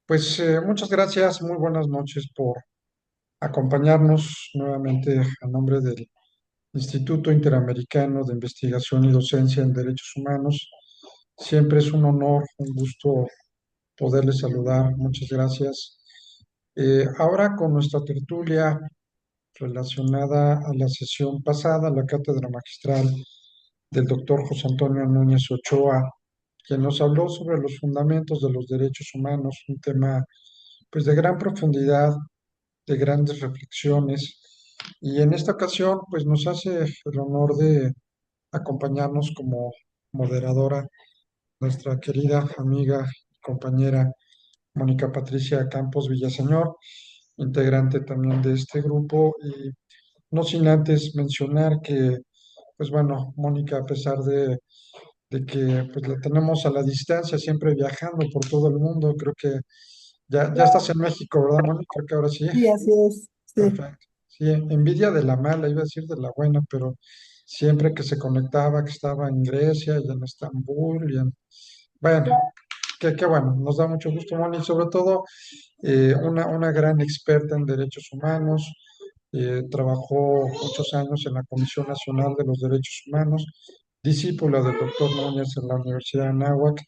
Pues muchas gracias, muy buenas noches por acompañarnos nuevamente a nombre del Instituto Interamericano de Investigación y Docencia en Derechos Humanos. Siempre es un honor, un gusto poderles saludar. Muchas gracias. Ahora con nuestra tertulia relacionada a la sesión pasada, la cátedra magistral del doctor José Antonio Núñez Ochoa, quien nos habló sobre los fundamentos de los derechos humanos, un tema pues de gran profundidad, de grandes reflexiones. Y en esta ocasión, pues nos hace el honor de acompañarnos como moderadora nuestra querida amiga y compañera Mónica Patricia Campos Villaseñor, integrante también de este grupo. Y no sin antes mencionar que, pues bueno, Mónica, a pesar de que pues la tenemos a la distancia, siempre viajando por todo el mundo, creo que ya estás en México, ¿verdad, Mónica? Creo que ahora sí. Sí, así es. Sí. Perfecto. Sí, envidia de la mala, iba a decir de la buena, pero siempre que se conectaba, que estaba en Grecia y en Estambul bueno, qué bueno, nos da mucho gusto, Moni, y sobre todo una gran experta en derechos humanos, trabajó muchos años en la Comisión Nacional de los Derechos Humanos, discípula del doctor Núñez en la Universidad de Anáhuac,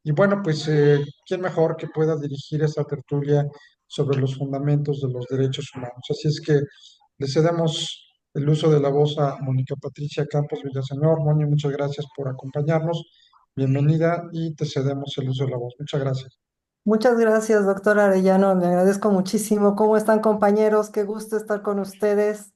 y bueno, pues, ¿quién mejor que pueda dirigir esta tertulia sobre los fundamentos de los derechos humanos? Así es que le cedemos el uso de la voz a Mónica Patricia Campos Villaseñor. Moni, muchas gracias por acompañarnos. Bienvenida y te cedemos el uso de la voz. Muchas gracias. Muchas gracias, doctor Arellano. Le agradezco muchísimo. ¿Cómo están, compañeros? Qué gusto estar con ustedes.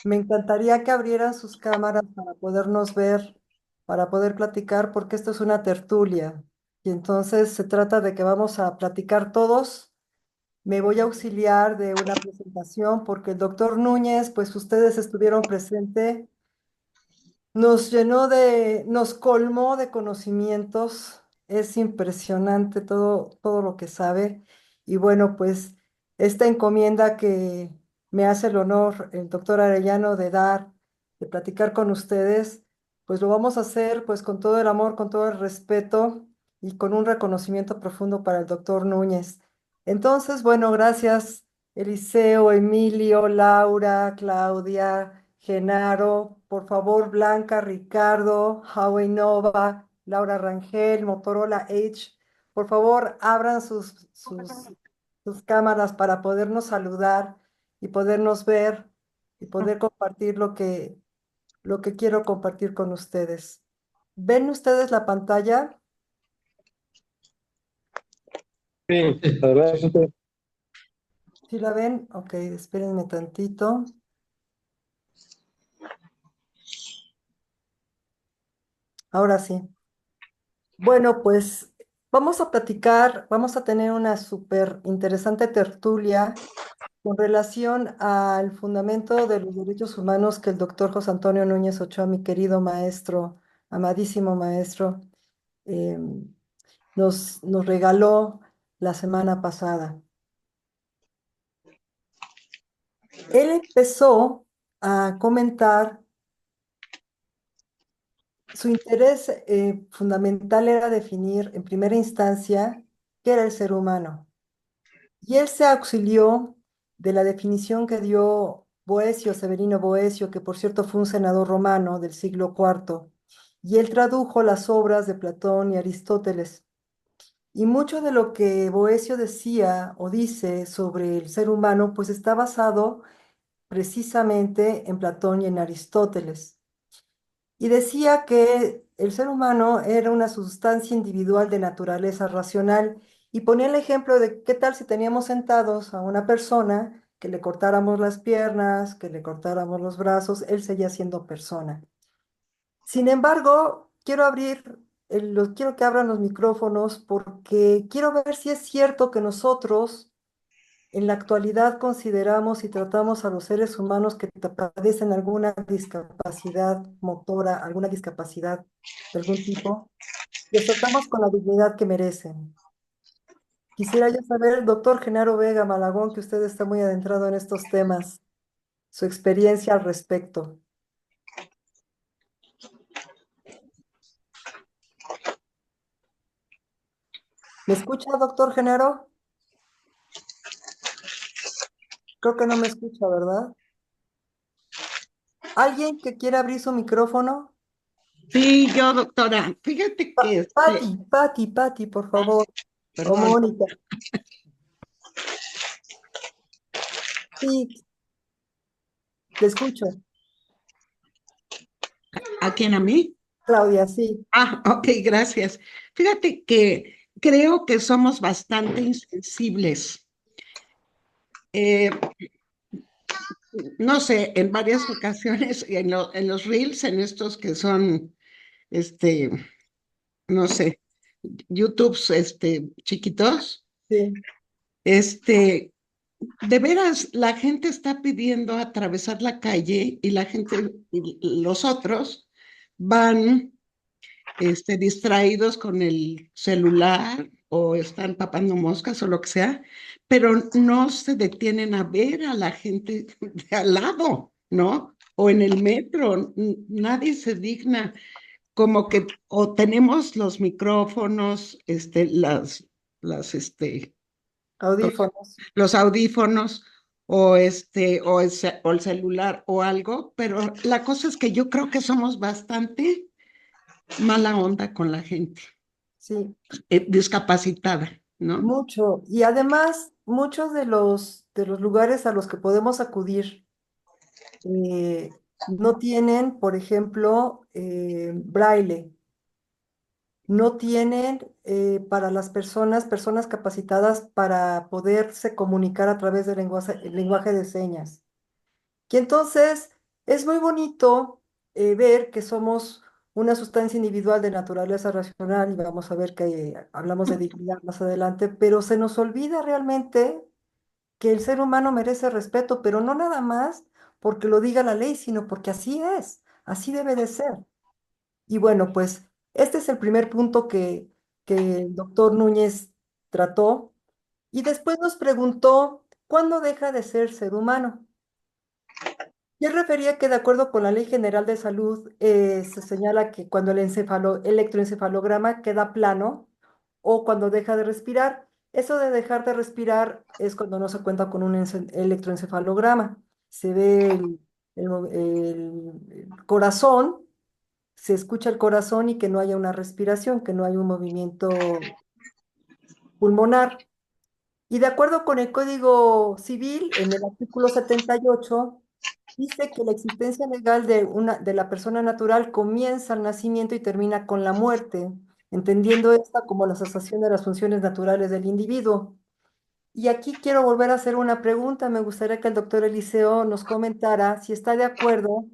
Me encantaría que abrieran sus cámaras para podernos ver, para poder platicar, porque esto es una tertulia. Y entonces se trata de que vamos a platicar todos. Me voy a auxiliar de una presentación porque el doctor Núñez, pues ustedes estuvieron presentes. Nos colmó de conocimientos, es impresionante todo lo que sabe. Y bueno, pues esta encomienda que me hace el honor el doctor Arellano de dar, de platicar con ustedes, pues lo vamos a hacer pues con todo el amor, con todo el respeto y con un reconocimiento profundo para el doctor Núñez. Entonces, bueno, gracias Eliseo, Emilio, Laura, Claudia. Genaro, por favor, Blanca, Ricardo, Huawei Nova, Laura Rangel, Motorola H, por favor, abran sus cámaras para podernos saludar y podernos ver y poder compartir lo que quiero compartir con ustedes. ¿Ven ustedes la pantalla? Sí, sí, sí. ¿Sí la ven? Ok, espérenme tantito. Ahora sí. Bueno, pues vamos a platicar, vamos a tener una súper interesante tertulia con relación al fundamento de los derechos humanos que el doctor José Antonio Núñez Ochoa, mi querido maestro, amadísimo maestro, eh, nos regaló la semana pasada. Él empezó a comentar, su interés fundamental era definir en primera instancia qué era el ser humano. Y él se auxilió de la definición que dio Boecio, Severino Boecio, que por cierto fue un senador romano del siglo IV, y él tradujo las obras de Platón y Aristóteles. Y mucho de lo que Boecio decía o dice sobre el ser humano, pues está basado precisamente en Platón y en Aristóteles. Y decía que el ser humano era una sustancia individual de naturaleza racional y ponía el ejemplo de qué tal si teníamos sentados a una persona que le cortáramos las piernas, que le cortáramos los brazos, él seguía siendo persona. Sin embargo, quiero que abran los micrófonos porque quiero ver si es cierto que nosotros en la actualidad consideramos y tratamos a los seres humanos que padecen alguna discapacidad motora, alguna discapacidad de algún tipo, les tratamos con la dignidad que merecen. Quisiera yo saber, doctor Genaro Vega Malagón, que usted está muy adentrado en estos temas, su experiencia al respecto. ¿Me escucha, doctor Genaro? Creo que no me escucha, ¿verdad? ¿Alguien que quiera abrir su micrófono? Sí, yo, doctora, fíjate que Pati, por favor. O perdón, Mónica. Sí, te escucho. ¿a quién a mí? Claudia, sí, Ok, gracias. Fíjate que creo que somos bastante insensibles. Eh, no sé, en varias ocasiones, en los reels, en estos que son, este, no sé, YouTubes, chiquitos, sí. este, de veras, la gente está pidiendo atravesar la calle y la gente, y los otros van distraídos con el celular o están papando moscas o lo que sea, pero no se detienen a ver a la gente de al lado, ¿no? O en el metro, nadie se digna, como que o tenemos los micrófonos, las, Audífonos. los audífonos o el celular o algo, pero la cosa es que yo creo que somos bastante mala onda con la gente Sí, discapacitada, ¿no? mucho. Y además, muchos de los lugares a los que podemos acudir no tienen, por ejemplo, braille. No tienen para las personas capacitadas para poderse comunicar a través del el lenguaje de señas. Y entonces es muy bonito ver que somos una sustancia individual de naturaleza racional y vamos a ver que hablamos de dignidad más adelante, pero se nos olvida realmente que el ser humano merece respeto, pero no nada más porque lo diga la ley, sino porque así es, así debe de ser. Y bueno, pues este es el primer punto que el doctor Núñez trató y después nos preguntó, ¿cuándo deja de ser humano? Y él refería que de acuerdo con la Ley General de Salud, se señala que cuando el electroencefalograma queda plano o cuando deja de respirar. Eso de dejar de respirar es cuando no se cuenta con un electroencefalograma. Se ve el corazón, se escucha el corazón y que no haya una respiración, que no haya un movimiento pulmonar. Y de acuerdo con el Código Civil, en el artículo 78 dice que la existencia legal de la persona natural comienza al nacimiento y termina con la muerte, entendiendo esta como la cesación de las funciones naturales del individuo. Y aquí quiero volver a hacer una pregunta. Me gustaría que el doctor Eliseo nos comentara si está de acuerdo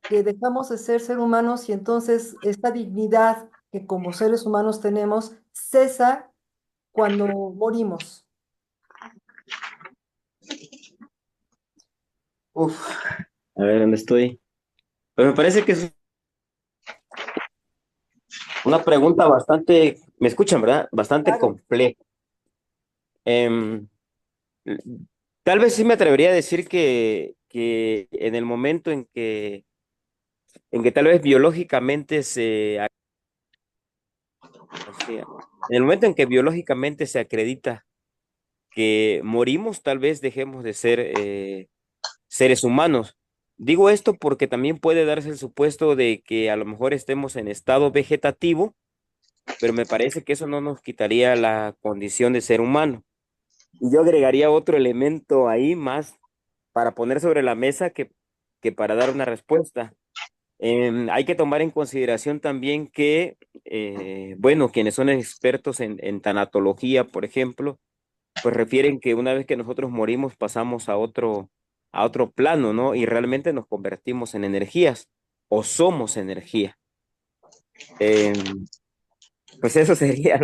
que dejamos de ser humanos y entonces esta dignidad que como seres humanos tenemos cesa cuando morimos. Uf, a ver, ¿dónde estoy? Pues me parece que es una pregunta bastante, me escuchan, ¿verdad? Bastante Claro. compleja. Em, Tal vez sí me atrevería a decir que en el momento en que tal vez biológicamente o sea, en el momento en que biológicamente se acredita que morimos, tal vez dejemos de ser seres humanos. Digo esto porque también puede darse el supuesto de que a lo mejor estemos en estado vegetativo, pero me parece que eso no nos quitaría la condición de ser humano. Y yo agregaría otro elemento ahí más para poner sobre la mesa que para dar una respuesta. Hay que tomar en consideración también que, bueno, quienes son expertos en tanatología, por ejemplo, pues refieren que una vez que nosotros morimos pasamos a otro plano, ¿no? Y realmente nos convertimos en energías o somos energía. Em, pues eso sería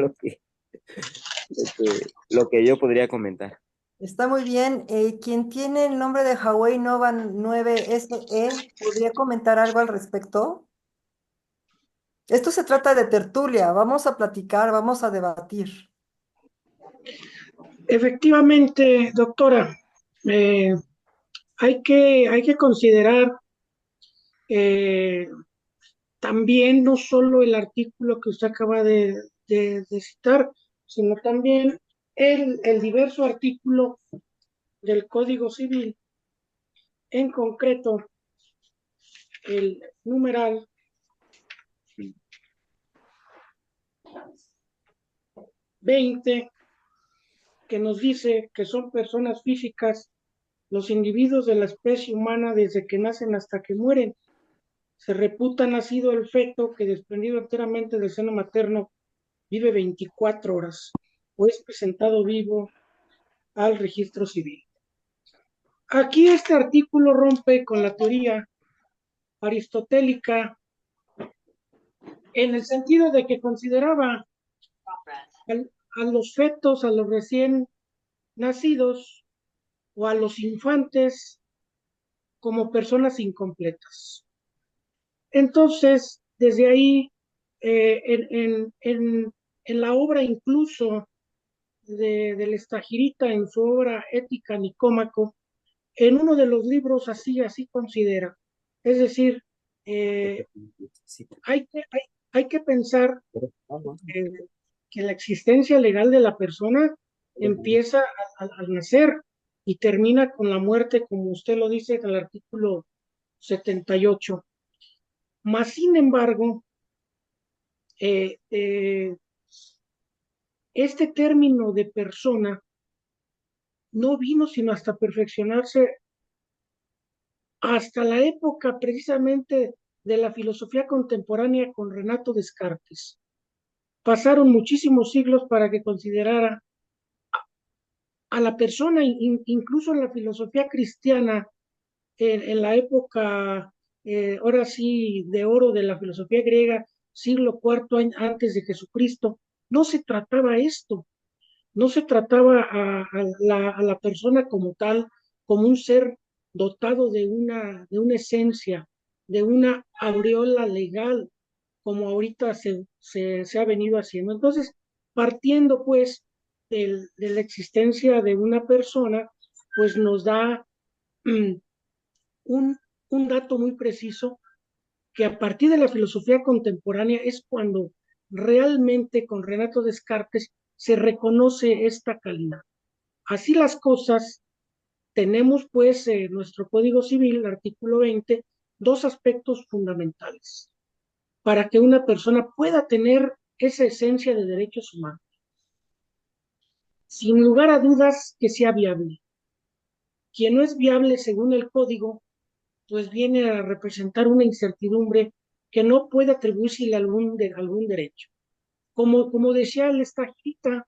lo que yo podría comentar. Está muy bien. Quien tiene el nombre de Huawei Nova 9 SE, ¿podría comentar algo al respecto? Esto se trata de tertulia. Vamos a platicar, vamos a debatir. Efectivamente, doctora, eh, hay que considerar eh, también no solo el artículo que usted acaba de citar, sino también el diverso artículo del Código Civil, en concreto el numeral 20, que nos dice que son personas físicas los individuos de la especie humana desde que nacen hasta que mueren. Se reputa nacido el feto que, desprendido enteramente del seno materno, vive 24 horas o es presentado vivo al registro civil. Aquí este artículo rompe con la teoría aristotélica en el sentido de que consideraba a los fetos, a los recién nacidos o a los infantes como personas incompletas. Entonces, desde ahí, en la obra incluso del Estagirita, en su obra Ética Nicómaco, en uno de los libros así considera. Es decir, hay que pensar eh, que la existencia legal de la persona empieza al nacer y termina con la muerte, como usted lo dice en el artículo 78. Más sin embargo, eh, eh, este término de persona no vino sino hasta perfeccionarse hasta la época precisamente de la filosofía contemporánea con Renato Descartes. Pasaron muchísimos siglos para que considerara a la persona, incluso en la filosofía cristiana, en la época, ahora sí, de oro de la filosofía griega, siglo cuarto antes de Jesucristo, no se trataba esto, no se trataba a la persona como tal, como un ser dotado de una esencia, de una aureola legal, como ahorita se ha venido haciendo. Entonces, partiendo pues de la existencia de una persona, pues nos da un dato muy preciso que a partir de la filosofía contemporánea es cuando realmente con Renato Descartes se reconoce esta calidad. Así las cosas, tenemos pues nuestro Código Civil, el artículo 20, dos aspectos fundamentales para que una persona pueda tener esa esencia de derechos humanos. Sin lugar a dudas que sea viable. Quien no es viable según el código, pues viene a representar una incertidumbre que no puede atribuirse a algún derecho. Como decía el Estagirita,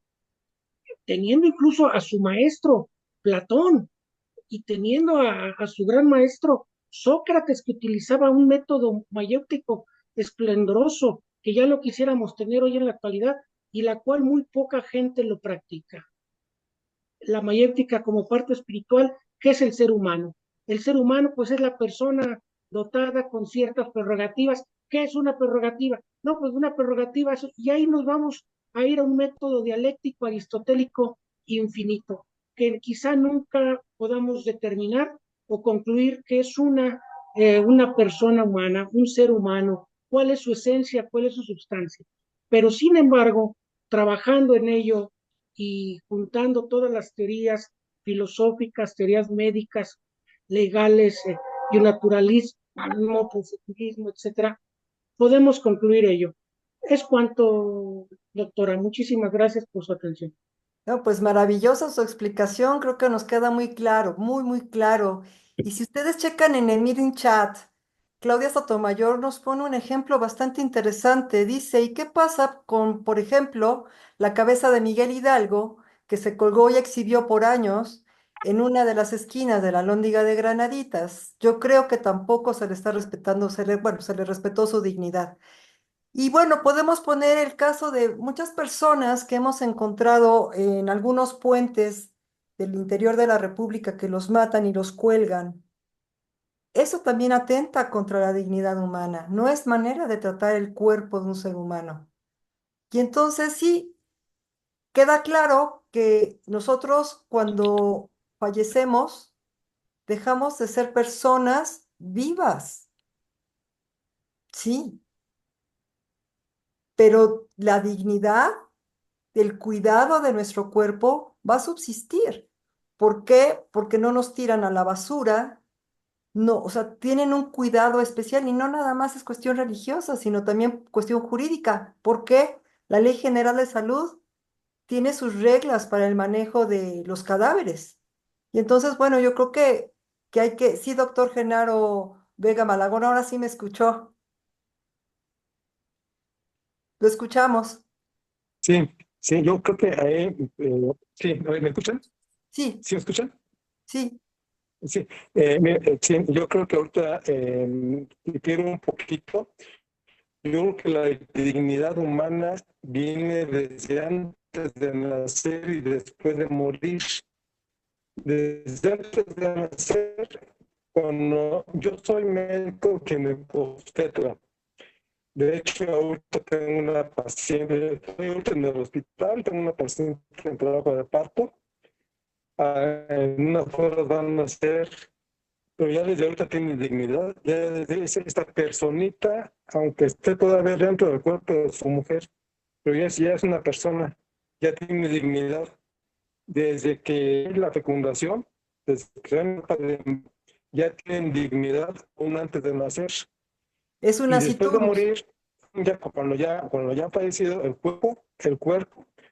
teniendo incluso a su maestro Platón y teniendo a su gran maestro Sócrates, que utilizaba un método mayéutico esplendoroso, que ya lo quisiéramos tener hoy en la actualidad, y la cual muy poca gente lo practica. La mayéutica como parte espiritual, ¿qué es el ser humano? El ser humano, pues, es la persona dotada con ciertas prerrogativas. ¿Qué es una prerrogativa? No, pues una prerrogativa, y ahí nos vamos a ir a un método dialéctico aristotélico infinito, que quizá nunca podamos determinar o concluir que es una persona humana, un ser humano, cuál es su esencia, cuál es su sustancia. Pero sin embargo, trabajando en ello y juntando todas las teorías filosóficas, teorías médicas, legales, y naturalismo, positivismo, etcétera, podemos concluir ello. Es cuanto, doctora. Muchísimas gracias por su atención. No, pues maravillosa su explicación, creo que nos queda muy claro, muy claro. Y si ustedes checan en el meeting chat, Claudia Sotomayor nos pone un ejemplo bastante interesante. Dice, ¿y qué pasa con, por ejemplo, la cabeza de Miguel Hidalgo, que se colgó y exhibió por años en una de las esquinas de la Lóndiga de Granaditas? Yo creo que tampoco se le está respetando, bueno, se le respetó su dignidad. Y bueno, podemos poner el caso de muchas personas que hemos encontrado en algunos puentes del interior de la República que los matan y los cuelgan. Eso también atenta contra la dignidad humana. No es manera de tratar el cuerpo de un ser humano. Y entonces sí, queda claro que nosotros cuando fallecemos dejamos de ser personas vivas, sí, pero la dignidad del cuidado de nuestro cuerpo va a subsistir. ¿Por qué? Porque no nos tiran a la basura, no, o sea, tienen un cuidado especial y no nada más es cuestión religiosa, sino también cuestión jurídica. ¿Por qué? La Ley General de Salud tiene sus reglas para el manejo de los cadáveres. Y entonces, bueno, yo creo que hay que, sí, doctor Genaro Vega Malagón, ahora sí me escuchó. Lo escuchamos. Sí, sí, yo creo que sí, ¿me escuchan? Sí, ¿Sí me escuchan? sí. Sí, sí, yo creo que ahorita quiero un poquito. Yo creo que la dignidad humana viene desde antes de nacer y después de morir. Desde antes de nacer, cuando yo soy médico que me obstetra. De hecho, ahorita tengo una paciente, estoy ahorita en el hospital, tengo una paciente en trabajo de parto. En unas horas van a ser, pero ya desde ahorita tiene dignidad, ya desde esta personita, aunque esté todavía dentro del cuerpo de su mujer, pero ya es una persona, ya tiene dignidad. Desde que es la fecundación, desde que ya tienen dignidad aún antes de nacer. Es un Y después de naciturus. morir, cuando ya ha fallecido el cuerpo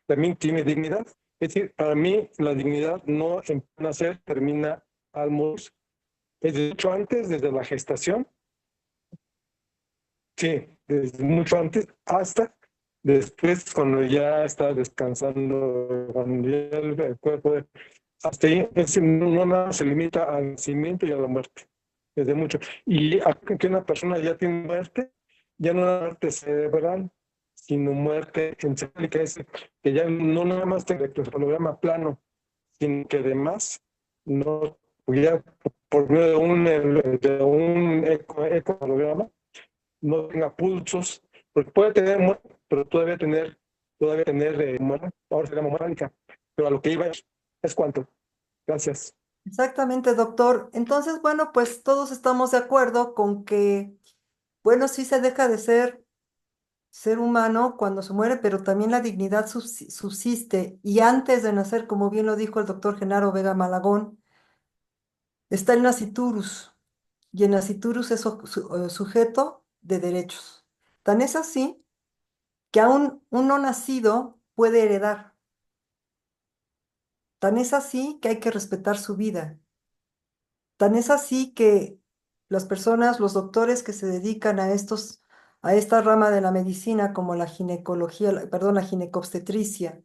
también tiene dignidad. Es decir, para mí la dignidad no en nacer, termina al morir. Es de hecho antes, desde la gestación, sí, desde mucho antes hasta después cuando ya está descansando, cuando ya el cuerpo, hasta ahí, no nada se limita al nacimiento y a la muerte, desde mucho. Y que una persona ya tiene muerte, ya no es muerte cerebral, sino muerte encefálica, es que ya no nada más tenga electroencefalograma plano, sino que además no, ya por medio de un ecocardiograma no tenga pulsos, porque puede tener muerte, pero todavía tener ahora se llama hemorrágica, pero a lo que iba es cuánto. Gracias. Exactamente, doctor. Entonces, bueno, pues todos estamos de acuerdo con que, bueno, sí se deja de ser ser humano cuando se muere, pero también la dignidad subsiste. Y antes de nacer, como bien lo dijo el doctor Genaro Vega Malagón, está el nasciturus. Y el nasciturus es sujeto de derechos. Tan es así que aún un no nacido puede heredar. Tan es así que hay que respetar su vida. Tan es así que las personas, los doctores que se dedican a esta rama de la medicina, como la ginecología, perdón, la ginecobstetricia,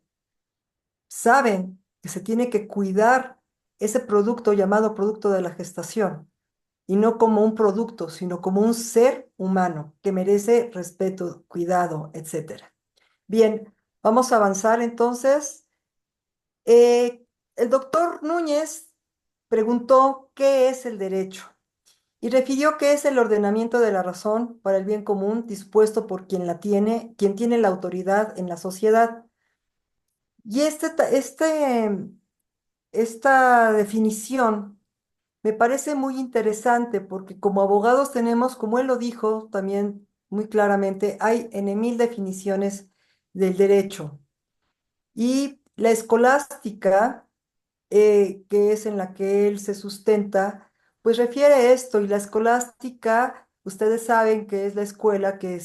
saben que se tiene que cuidar ese producto llamado producto de la gestación, y no como un producto, sino como un ser humano que merece respeto, cuidado, etcétera. Bien, vamos a avanzar entonces. Eh, el doctor Núñez preguntó qué es el derecho y refirió que es el ordenamiento de la razón para el bien común dispuesto por quien tiene la autoridad en la sociedad. Y esta definición me parece muy interesante porque como abogados tenemos, como él lo dijo también muy claramente, hay en mil definiciones del derecho. Y la escolástica, que es en la que él se sustenta, pues refiere esto. Y la escolástica, ustedes saben que es la escuela que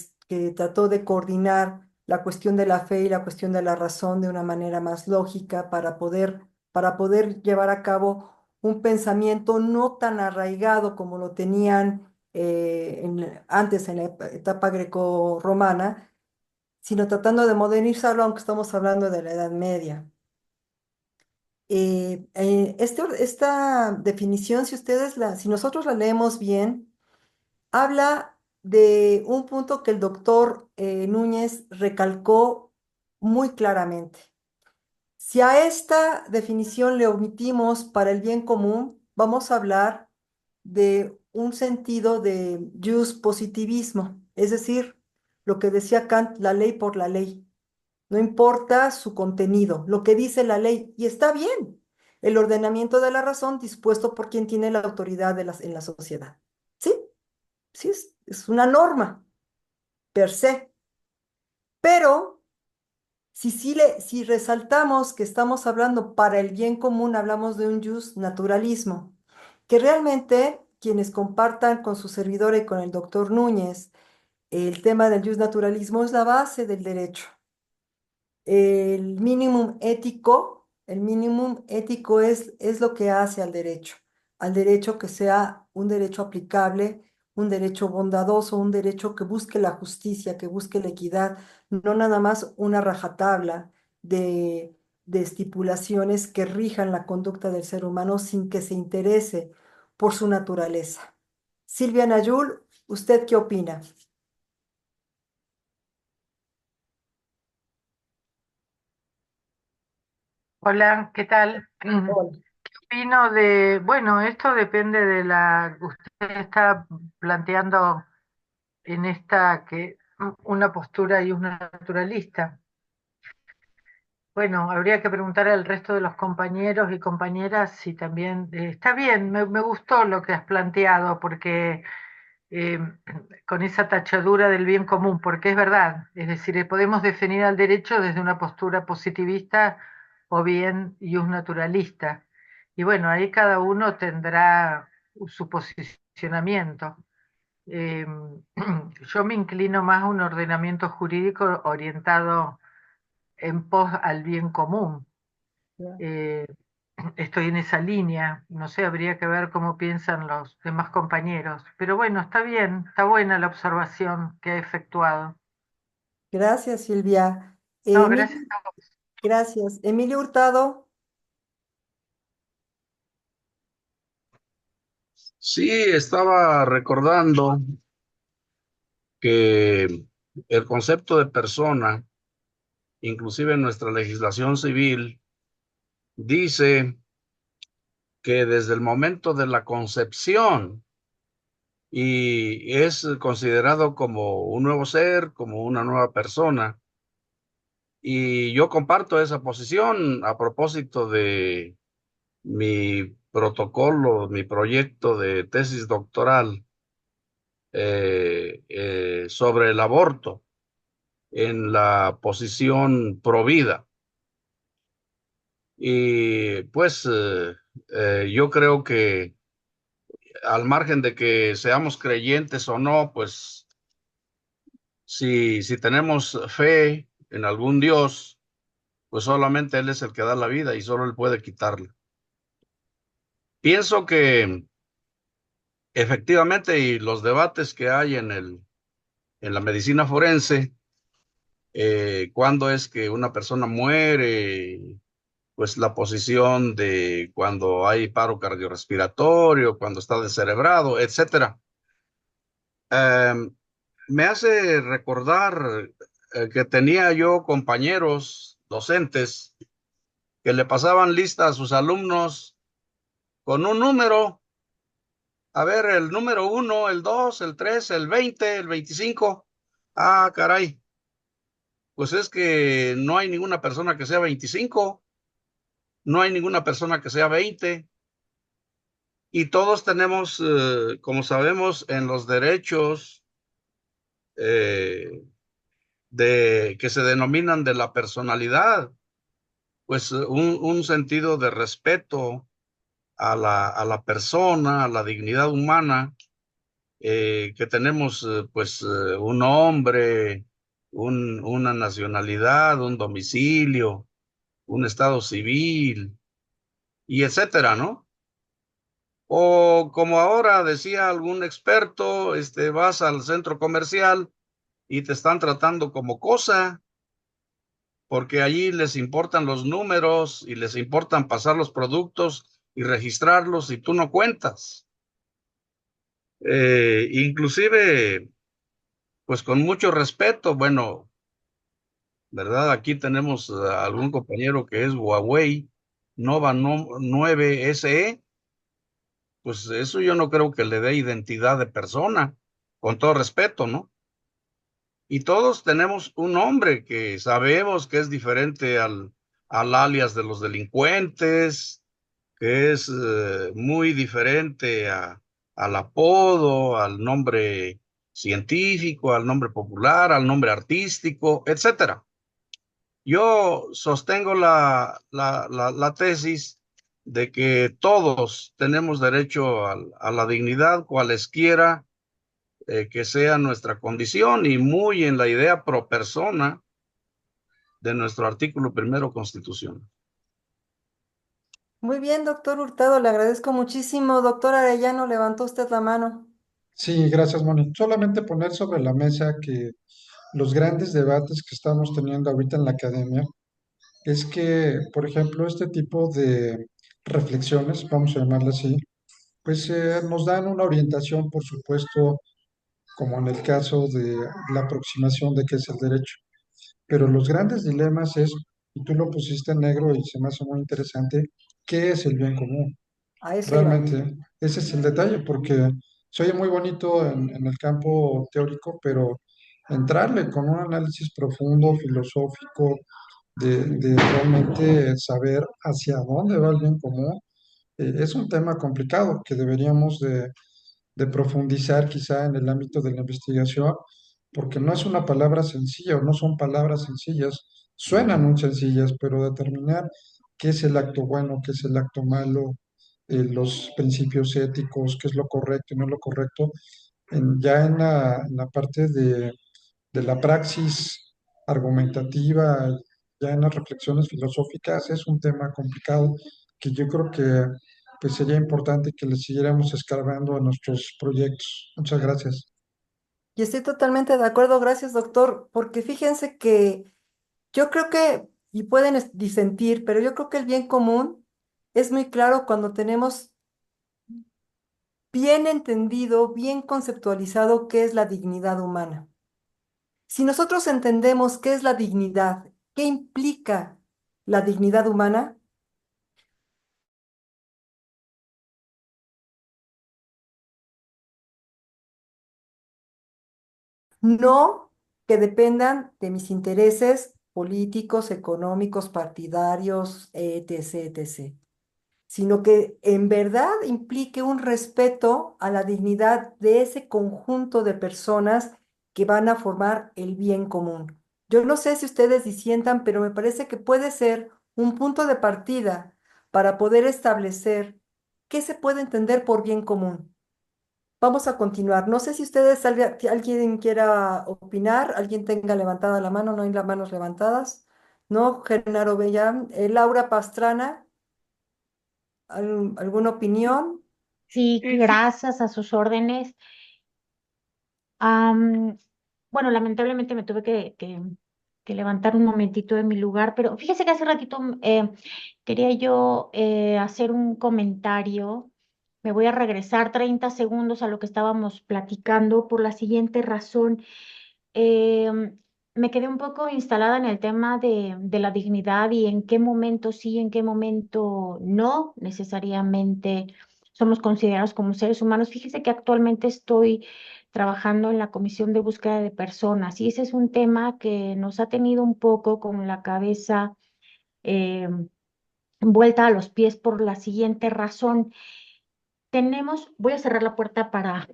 trató de coordinar la cuestión de la fe y la cuestión de la razón de una manera más lógica para poder llevar a cabo un pensamiento no tan arraigado como lo tenían antes en la etapa greco-romana, sino tratando de modernizarlo, aunque estamos hablando de la Edad Media. Esta definición, si nosotros la leemos bien, habla de un punto que el doctor Núñez recalcó muy claramente. Si a esta definición le omitimos para el bien común, vamos a hablar de un sentido de jus positivismo, es decir, lo que decía Kant, la ley por la ley. No importa su contenido, lo que dice la ley, y está bien, el ordenamiento de la razón dispuesto por quien tiene la autoridad en la sociedad. Sí, sí, es una norma per se, pero Si resaltamos que estamos hablando para el bien común, hablamos de un jus naturalismo, que realmente quienes compartan con su servidor y con el doctor Núñez el tema del jus naturalismo es la base del derecho. El minimum ético es lo que hace al derecho que sea un derecho aplicable, un derecho bondadoso, un derecho que busque la justicia, que busque la equidad, no nada más una rajatabla de estipulaciones que rijan la conducta del ser humano sin que se interese por su naturaleza. Silvia Nayul, ¿usted qué opina? Hola, ¿qué tal? Hola. Opino bueno, esto depende usted está planteando en esta que una postura y una naturalista. Bueno, habría que preguntar al resto de los compañeros y compañeras si también está bien, me gustó lo que has planteado, porque eh, con esa tachadura del bien común, porque es verdad, es decir, podemos definir al derecho desde una postura positivista o bien naturalista. Y bueno, ahí cada uno tendrá su posicionamiento. Eh, yo me inclino más a un ordenamiento jurídico orientado en pos al bien común. Eh, Estoy en esa línea, no sé, habría que ver cómo piensan los demás compañeros, pero bueno, está bien, está buena la observación que ha efectuado. Gracias, Silvia. No, gracias Emilio, a vos. gracias. Emilio Hurtado. Sí, estaba recordando que el concepto de persona, inclusive en nuestra legislación civil, dice que desde el momento de la concepción y es considerado como un nuevo ser, como una nueva persona. Y yo comparto esa posición a propósito de mi protocolo, mi proyecto de tesis doctoral sobre el aborto en la posición pro vida. Y pues yo creo que al margen de que seamos creyentes o no, pues si tenemos fe en algún Dios, pues solamente Él es el que da la vida y solo Él puede quitarla. Pienso que efectivamente, y los debates que hay en la medicina forense, cuándo es que una persona muere, pues la posición de cuando hay paro cardiorrespiratorio, cuando está descerebrado, etcétera. Me hace recordar que tenía yo compañeros docentes que le pasaban lista a sus alumnos con un número. A ver, el número 1, el 2, el 3, el 20, el 25. Ah, caray. Pues es que no hay ninguna persona que sea 25, no hay ninguna persona que sea 20. Y todos tenemos, como sabemos, en los derechos eh, que se denominan de la personalidad, pues un sentido de respeto a la persona, a la dignidad humana, que tenemos pues un nombre, una nacionalidad, un domicilio, un estado civil y etcétera, ¿no? O como ahora decía algún experto, vas al centro comercial y te están tratando como cosa, porque allí les importan los números y les importan pasar los productos y registrarlos y tú no cuentas. Inclusive, pues con mucho respeto, bueno, ¿verdad? Aquí tenemos algún compañero que es Huawei Nova 9 SE, pues eso yo no creo que le dé identidad de persona, con todo respeto, ¿no? Y todos tenemos un nombre que sabemos que es diferente al alias de los delincuentes, que es muy diferente al apodo, al nombre científico, al nombre popular, al nombre artístico, etcétera. Yo sostengo la tesis de que todos tenemos derecho a la dignidad, cualesquiera que sea nuestra condición, y muy en la idea pro persona de nuestro artículo primero constitucional. Muy bien, doctor Hurtado, le agradezco muchísimo. Doctor Arellano, levantó usted la mano. Sí, gracias, Moni. Solamente poner sobre la mesa que los grandes debates que estamos teniendo ahorita en la academia es que, por ejemplo, este tipo de reflexiones, vamos a llamarle así, pues nos dan una orientación, por supuesto, como en el caso de la aproximación de qué es el derecho. Pero los grandes dilemas es, y tú lo pusiste en negro y se me hace muy interesante, ¿qué es el bien común? A eso iba. Realmente, ese es el detalle, porque se oye muy bonito en el campo teórico, pero entrarle con un análisis profundo, filosófico, de realmente saber hacia dónde va el bien común, es un tema complicado que deberíamos de profundizar quizá en el ámbito de la investigación, porque no es una palabra sencilla o no son palabras sencillas, suenan muy sencillas, pero determinar qué es el acto bueno, qué es el acto malo, los principios éticos, qué es lo correcto y no lo correcto, ya en la parte de la praxis argumentativa, ya en las reflexiones filosóficas, es un tema complicado que yo creo que pues sería importante que le siguiéramos escarbando a nuestros proyectos. Muchas gracias. Y estoy totalmente de acuerdo, gracias, doctor, porque fíjense que yo creo que, y pueden disentir, pero yo creo que el bien común es muy claro cuando tenemos bien entendido, bien conceptualizado qué es la dignidad humana. Si nosotros entendemos qué es la dignidad, qué implica la dignidad humana, no que dependan de mis intereses políticos, económicos, partidarios, etc., etc., sino que en verdad implique un respeto a la dignidad de ese conjunto de personas que van a formar el bien común. Yo no sé si ustedes disientan, pero me parece que puede ser un punto de partida para poder establecer qué se puede entender por bien común. Vamos a continuar. No sé si ustedes, alguien quiera opinar, alguien tenga levantada la mano, no hay las manos levantadas. No, Genaro Bellán, Laura Pastrana, ¿alguna opinión? Sí, Sí, gracias a sus órdenes. Am, bueno, lamentablemente me tuve que levantar un momentito de mi lugar, pero fíjese que hace ratito quería yo hacer un comentario. Me voy a regresar 30 segundos a lo que estábamos platicando por la siguiente razón. Em, Me quedé un poco instalada en el tema de la dignidad y en qué momento sí, en qué momento no necesariamente somos considerados como seres humanos. Fíjese que actualmente estoy trabajando en la Comisión de Búsqueda de Personas y ese es un tema que nos ha tenido un poco con la cabeza vuelta a los pies por la siguiente razón. Voy a cerrar la puerta para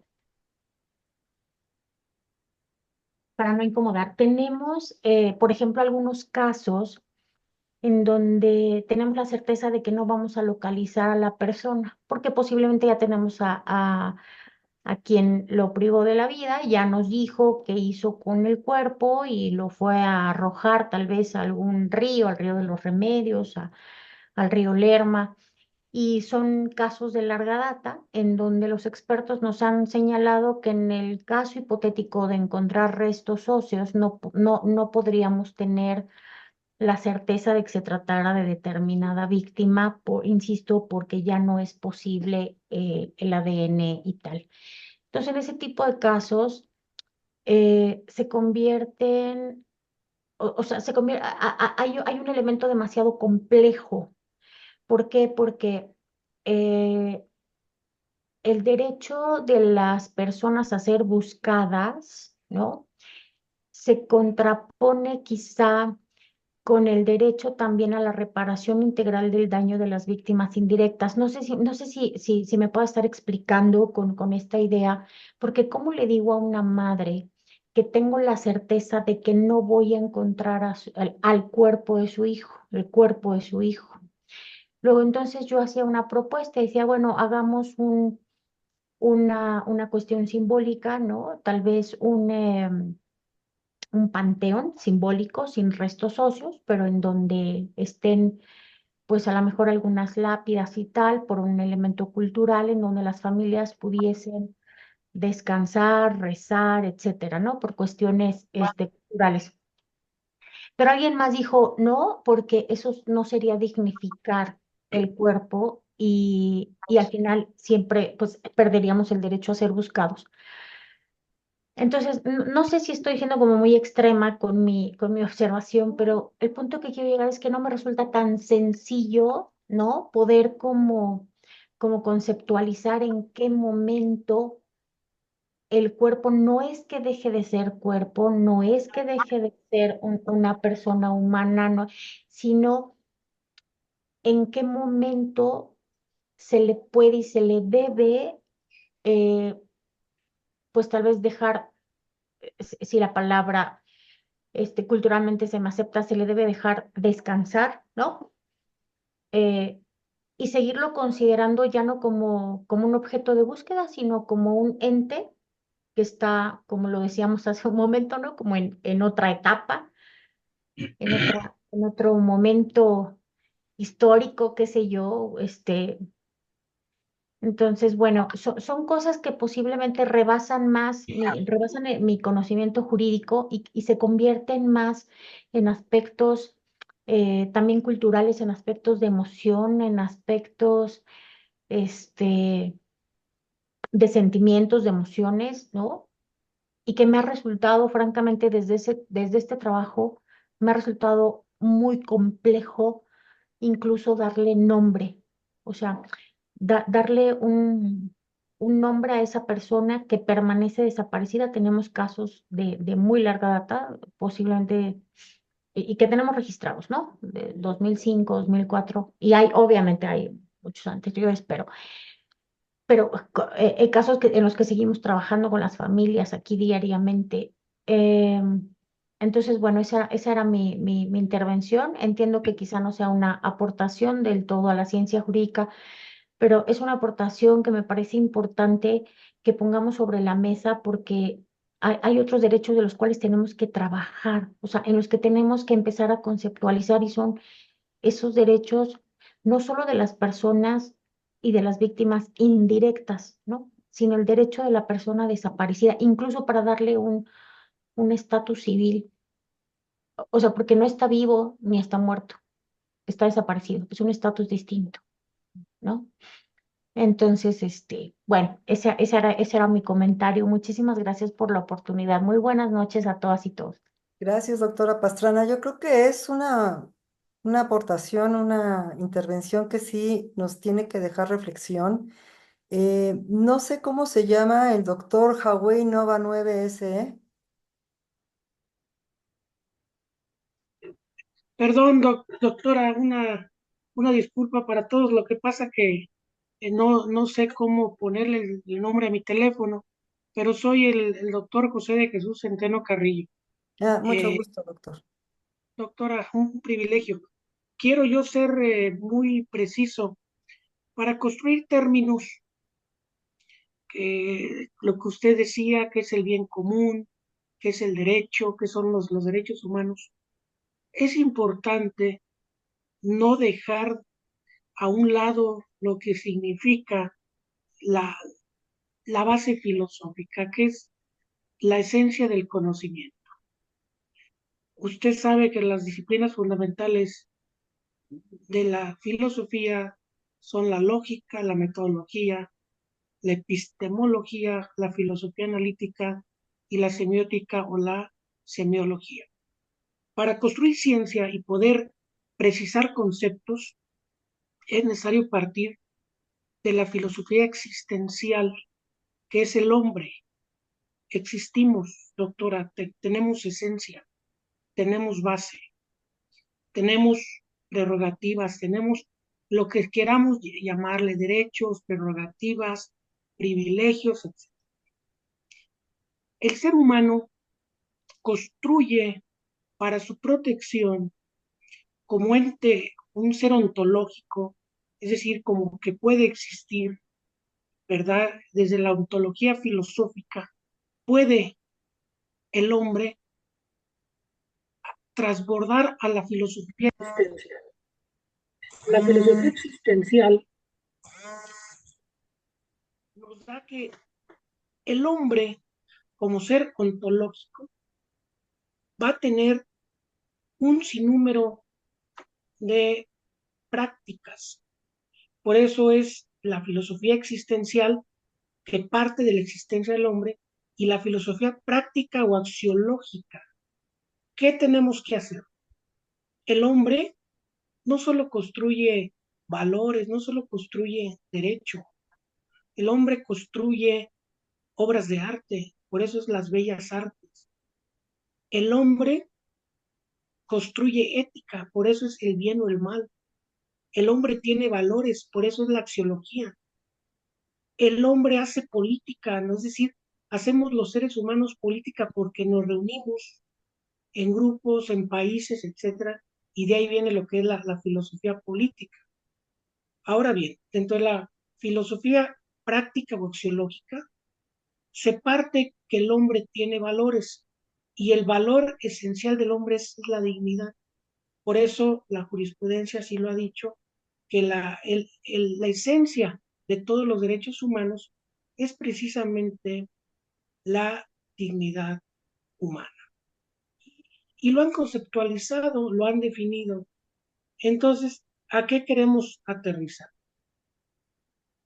no incomodar. Tenemos, por ejemplo, algunos casos en donde tenemos la certeza de que no vamos a localizar a la persona, porque posiblemente ya tenemos a quien lo privó de la vida, ya nos dijo qué hizo con el cuerpo y lo fue a arrojar tal vez a algún río, al río de los Remedios, al río Lerma. Y son casos de larga data en donde los expertos nos han señalado que en el caso hipotético de encontrar restos óseos no podríamos tener la certeza de que se tratara de determinada víctima, insisto, porque ya no es posible el ADN y tal. Entonces, en ese tipo de casos se convierten, o sea, hay un elemento demasiado complejo. ¿Por qué? Porque eh, el derecho de las personas a ser buscadas, ¿no? Se contrapone quizá con el derecho también a la reparación integral del daño de las víctimas indirectas. No sé si me puedo estar explicando con esta idea, porque ¿cómo le digo a una madre que tengo la certeza de que no voy a encontrar al cuerpo de su hijo, el cuerpo de su hijo. Luego entonces yo hacía una propuesta y decía, bueno, hagamos una cuestión simbólica, ¿no? Tal vez un panteón simbólico sin restos óseos, pero en donde estén pues a lo mejor algunas lápidas y tal, por un elemento cultural en donde las familias pudiesen descansar, rezar, etcétera, ¿no? Por cuestiones culturales. Pero alguien más dijo, no, porque eso no sería dignificar el cuerpo y al final siempre pues perderíamos el derecho a ser buscados. Entonces, no sé si estoy siendo como muy extrema con mi observación, pero el punto que quiero llegar es que no me resulta tan sencillo, ¿no? Poder como conceptualizar en qué momento el cuerpo no es que deje de ser cuerpo, no es que deje de ser una persona humana, no, sino en qué momento se le puede y se le debe, eh, pues tal vez dejar, si la palabra culturalmente se me acepta, se le debe dejar descansar, ¿no? Eh, y seguirlo considerando ya no como un objeto de búsqueda, sino como un ente que está, como lo decíamos hace un momento, ¿no? Como en otra etapa, en otro momento histórico, qué sé yo, entonces, bueno, son cosas que posiblemente rebasan rebasan mi conocimiento jurídico y se convierten más en aspectos también culturales, en aspectos de emoción, en aspectos este, de sentimientos, de emociones, ¿no? Y que me ha resultado, francamente, desde este trabajo, me ha resultado muy complejo incluso darle nombre, o sea, darle un nombre a esa persona que permanece desaparecida. Tenemos casos de muy larga data, posiblemente, y que tenemos registrados, ¿no? De 2005, 2004, y obviamente hay muchos anteriores, pero casos en los que seguimos trabajando con las familias aquí diariamente. Entonces, bueno, esa era mi intervención. Entiendo que quizá no sea una aportación del todo a la ciencia jurídica, pero es una aportación que me parece importante que pongamos sobre la mesa porque hay otros derechos de los cuales tenemos que trabajar, o sea, en los que tenemos que empezar a conceptualizar y son esos derechos no solo de las personas y de las víctimas indirectas, ¿no? Sino el derecho de la persona desaparecida, incluso para darle un estatus civil, o sea, porque no está vivo ni está muerto, está desaparecido, es un estatus distinto, ¿no? Entonces, bueno, ese era mi comentario. Muchísimas gracias por la oportunidad. Muy buenas noches a todas y todos. Gracias, doctora Pastrana. Yo creo que es una aportación, una intervención que sí nos tiene que dejar reflexión. No sé cómo se llama el doctor Huawei Nova 9 SE. Perdón, doctora, una disculpa para todos. Lo que pasa que no sé cómo ponerle el nombre a mi teléfono, pero soy el doctor José de Jesús Centeno Carrillo. Ah, mucho Eh, gusto, doctor. Doctora, un privilegio. Quiero yo ser muy preciso para construir términos, lo que usted decía, que es el bien común, que es el derecho, que son los derechos humanos. Es importante no dejar a un lado lo que significa la, la base filosófica, que es la esencia del conocimiento. Usted sabe que las disciplinas fundamentales de la filosofía son la lógica, la metodología, la epistemología, la filosofía analítica y la semiótica o la semiología. Para construir ciencia y poder precisar conceptos, es necesario partir de la filosofía existencial, que es el hombre. Existimos, doctora, tenemos esencia, tenemos base, tenemos prerrogativas, tenemos lo que queramos llamarle derechos, prerrogativas, privilegios, etc. El ser humano construye para su protección como ente, un ser ontológico, es decir, como que puede existir, ¿verdad? Desde la ontología filosófica, puede el hombre transbordar a la filosofía existencial. La filosofía existencial nos da que el hombre, como ser ontológico, va a tener un sinnúmero de prácticas. Por eso es la filosofía existencial que parte de la existencia del hombre y la filosofía práctica o axiológica. ¿Qué tenemos que hacer? El hombre no solo construye valores, no solo construye derecho, el hombre construye obras de arte, por eso es las bellas artes. El hombre construye ética, por eso es el bien o el mal. El hombre tiene valores, por eso es la axiología. El hombre hace política, ¿no? Es decir, hacemos los seres humanos política porque nos reunimos en grupos, en países, etcétera, y de ahí viene lo que es la filosofía política. Ahora bien, dentro de la filosofía práctica o axiológica, se parte que el hombre tiene valores y el valor esencial del hombre es la dignidad. Por eso la jurisprudencia sí lo ha dicho, que la esencia de todos los derechos humanos es precisamente la dignidad humana. Y lo han conceptualizado, lo han definido. Entonces, ¿a qué queremos aterrizar?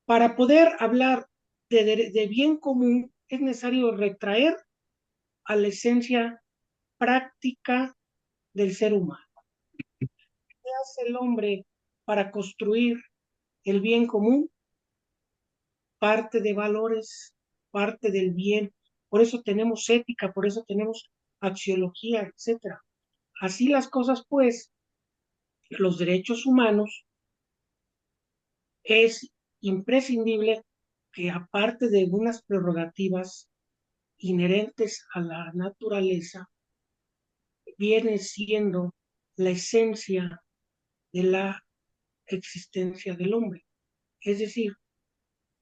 Para poder hablar de bien común es necesario retraer a la esencia práctica del ser humano. ¿Qué hace el hombre para construir el bien común? Parte de valores, parte del bien. Por eso tenemos ética, por eso tenemos axiología, etc. Así las cosas, pues, los derechos humanos es imprescindible que aparte de unas prerrogativas inherentes a la naturaleza, viene siendo la esencia de la existencia del hombre. Es decir,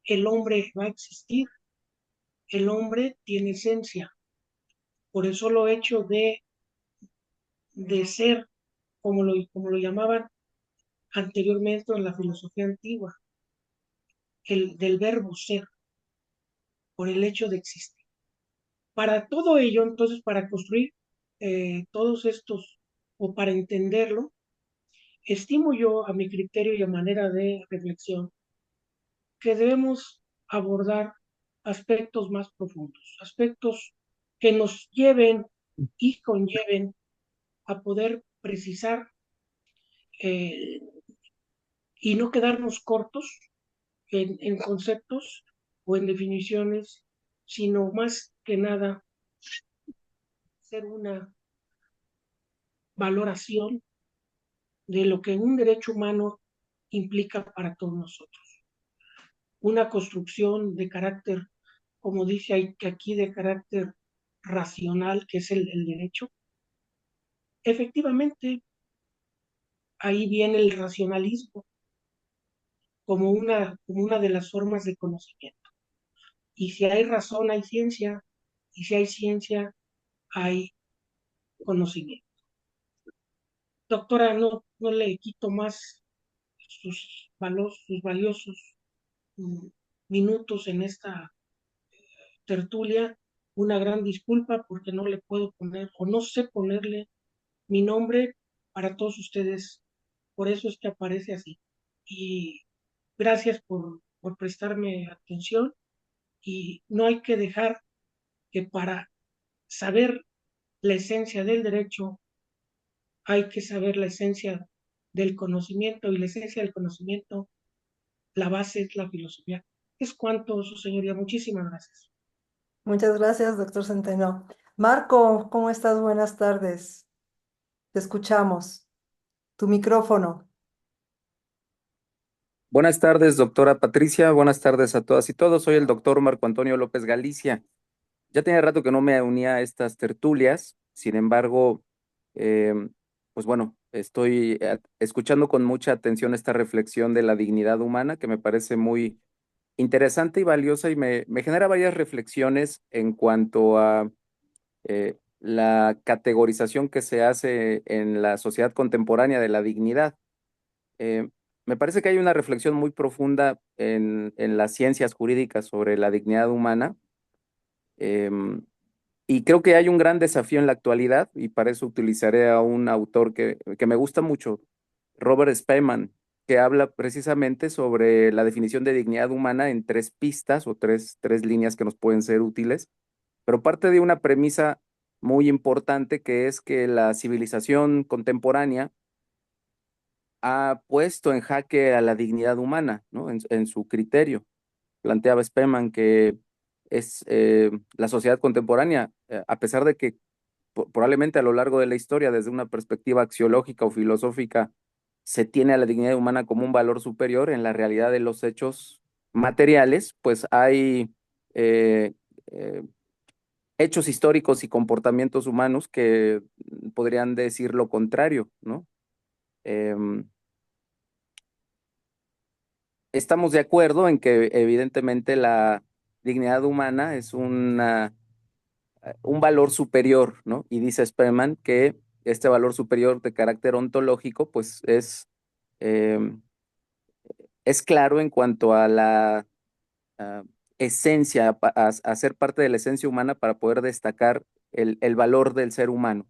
el hombre va a existir, el hombre tiene esencia. Por eso lo hecho de ser, como lo llamaban anteriormente en la filosofía antigua, del verbo ser, por el hecho de existir. Para todo ello, entonces, para construir todos estos, o para entenderlo, estimo yo, a mi criterio y a manera de reflexión, que debemos abordar aspectos más profundos, aspectos que nos lleven y conlleven a poder precisar y no quedarnos cortos en conceptos o en definiciones, sino más que nada hacer una valoración de lo que un derecho humano implica para todos nosotros. Una construcción de carácter, como dice aquí, de carácter racional, que es el derecho. Efectivamente, ahí viene el racionalismo como una de las formas de conocimiento. Y si hay razón, hay ciencia, y si hay ciencia, hay conocimiento. Doctora, no le quito más sus valiosos minutos en esta tertulia. Una gran disculpa porque no le puedo poner o no sé ponerle mi nombre para todos ustedes. Por eso es que aparece así. Y gracias por prestarme atención. Y no hay que dejar que para saber la esencia del derecho hay que saber la esencia del conocimiento, y la esencia del conocimiento, la base es la filosofía. Es cuanto, su señoría. Muchísimas gracias. Muchas gracias, doctor Centeno. Marco, ¿cómo estás? Buenas tardes. Te escuchamos. Tu micrófono. Buenas tardes, doctora Patricia. Buenas tardes a todas y todos. Soy el doctor Marco Antonio López Galicia. Ya tenía rato que no me unía a estas tertulias Sin embargo, pues bueno, estoy escuchando con mucha atención esta reflexión de la dignidad humana que me parece muy interesante y valiosa y me genera varias reflexiones en cuanto a la categorización que se hace en la sociedad contemporánea de la dignidad. Eh, Me parece que hay una reflexión muy profunda en las ciencias jurídicas sobre la dignidad humana. em, y creo que hay un gran desafío en la actualidad, y para eso utilizaré a un autor que me gusta mucho, Robert Spemann, que habla precisamente sobre la definición de dignidad humana en tres pistas o tres líneas que nos pueden ser útiles, pero parte de una premisa muy importante que es que la civilización contemporánea ha puesto en jaque a la dignidad humana, ¿no? En su criterio. Planteaba Spemann que es la sociedad contemporánea, a pesar de que probablemente a lo largo de la historia, desde una perspectiva axiológica o filosófica, se tiene a la dignidad humana como un valor superior, en la realidad de los hechos materiales, pues hay eh, eh, hechos históricos y comportamientos humanos que podrían decir lo contrario, ¿no? Em, Estamos de acuerdo en que evidentemente la dignidad humana es un valor superior, ¿no? Y dice Sperman que este valor superior de carácter ontológico, pues eh, es claro en cuanto a la ah, esencia, a ser parte de la esencia humana para poder destacar el valor del ser humano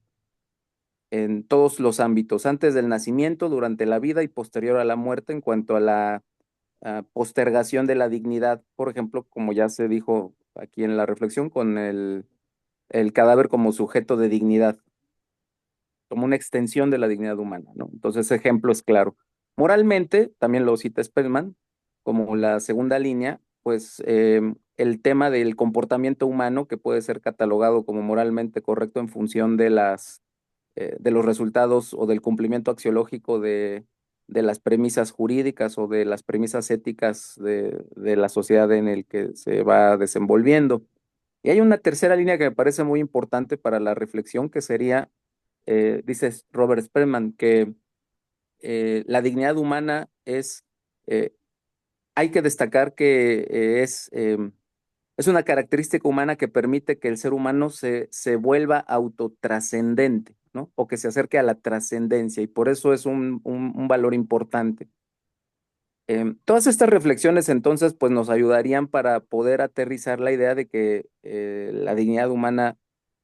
en todos los ámbitos, antes del nacimiento, durante la vida y posterior a la muerte, en cuanto a la postergación de la dignidad, por ejemplo, como ya se dijo aquí en la reflexión, con el cadáver como sujeto de dignidad, como una extensión de la dignidad humana, ¿no? Entonces, ese ejemplo es claro. Moralmente, también lo cita Spellman, como la segunda línea, pues el tema del comportamiento humano que puede ser catalogado como moralmente correcto en función de los resultados o del cumplimiento axiológico de las premisas jurídicas o de las premisas éticas de la sociedad en el que se va desenvolviendo. Y hay una tercera línea que me parece muy importante para la reflexión, que sería, dice Robert Sperman, que la dignidad humana eh, hay que destacar que es una característica humana que permite que el ser humano se vuelva autotrascendente, ¿no? O que se acerque a la trascendencia, y por eso es un valor importante. Todas estas reflexiones entonces pues nos ayudarían para poder aterrizar la idea de que la dignidad humana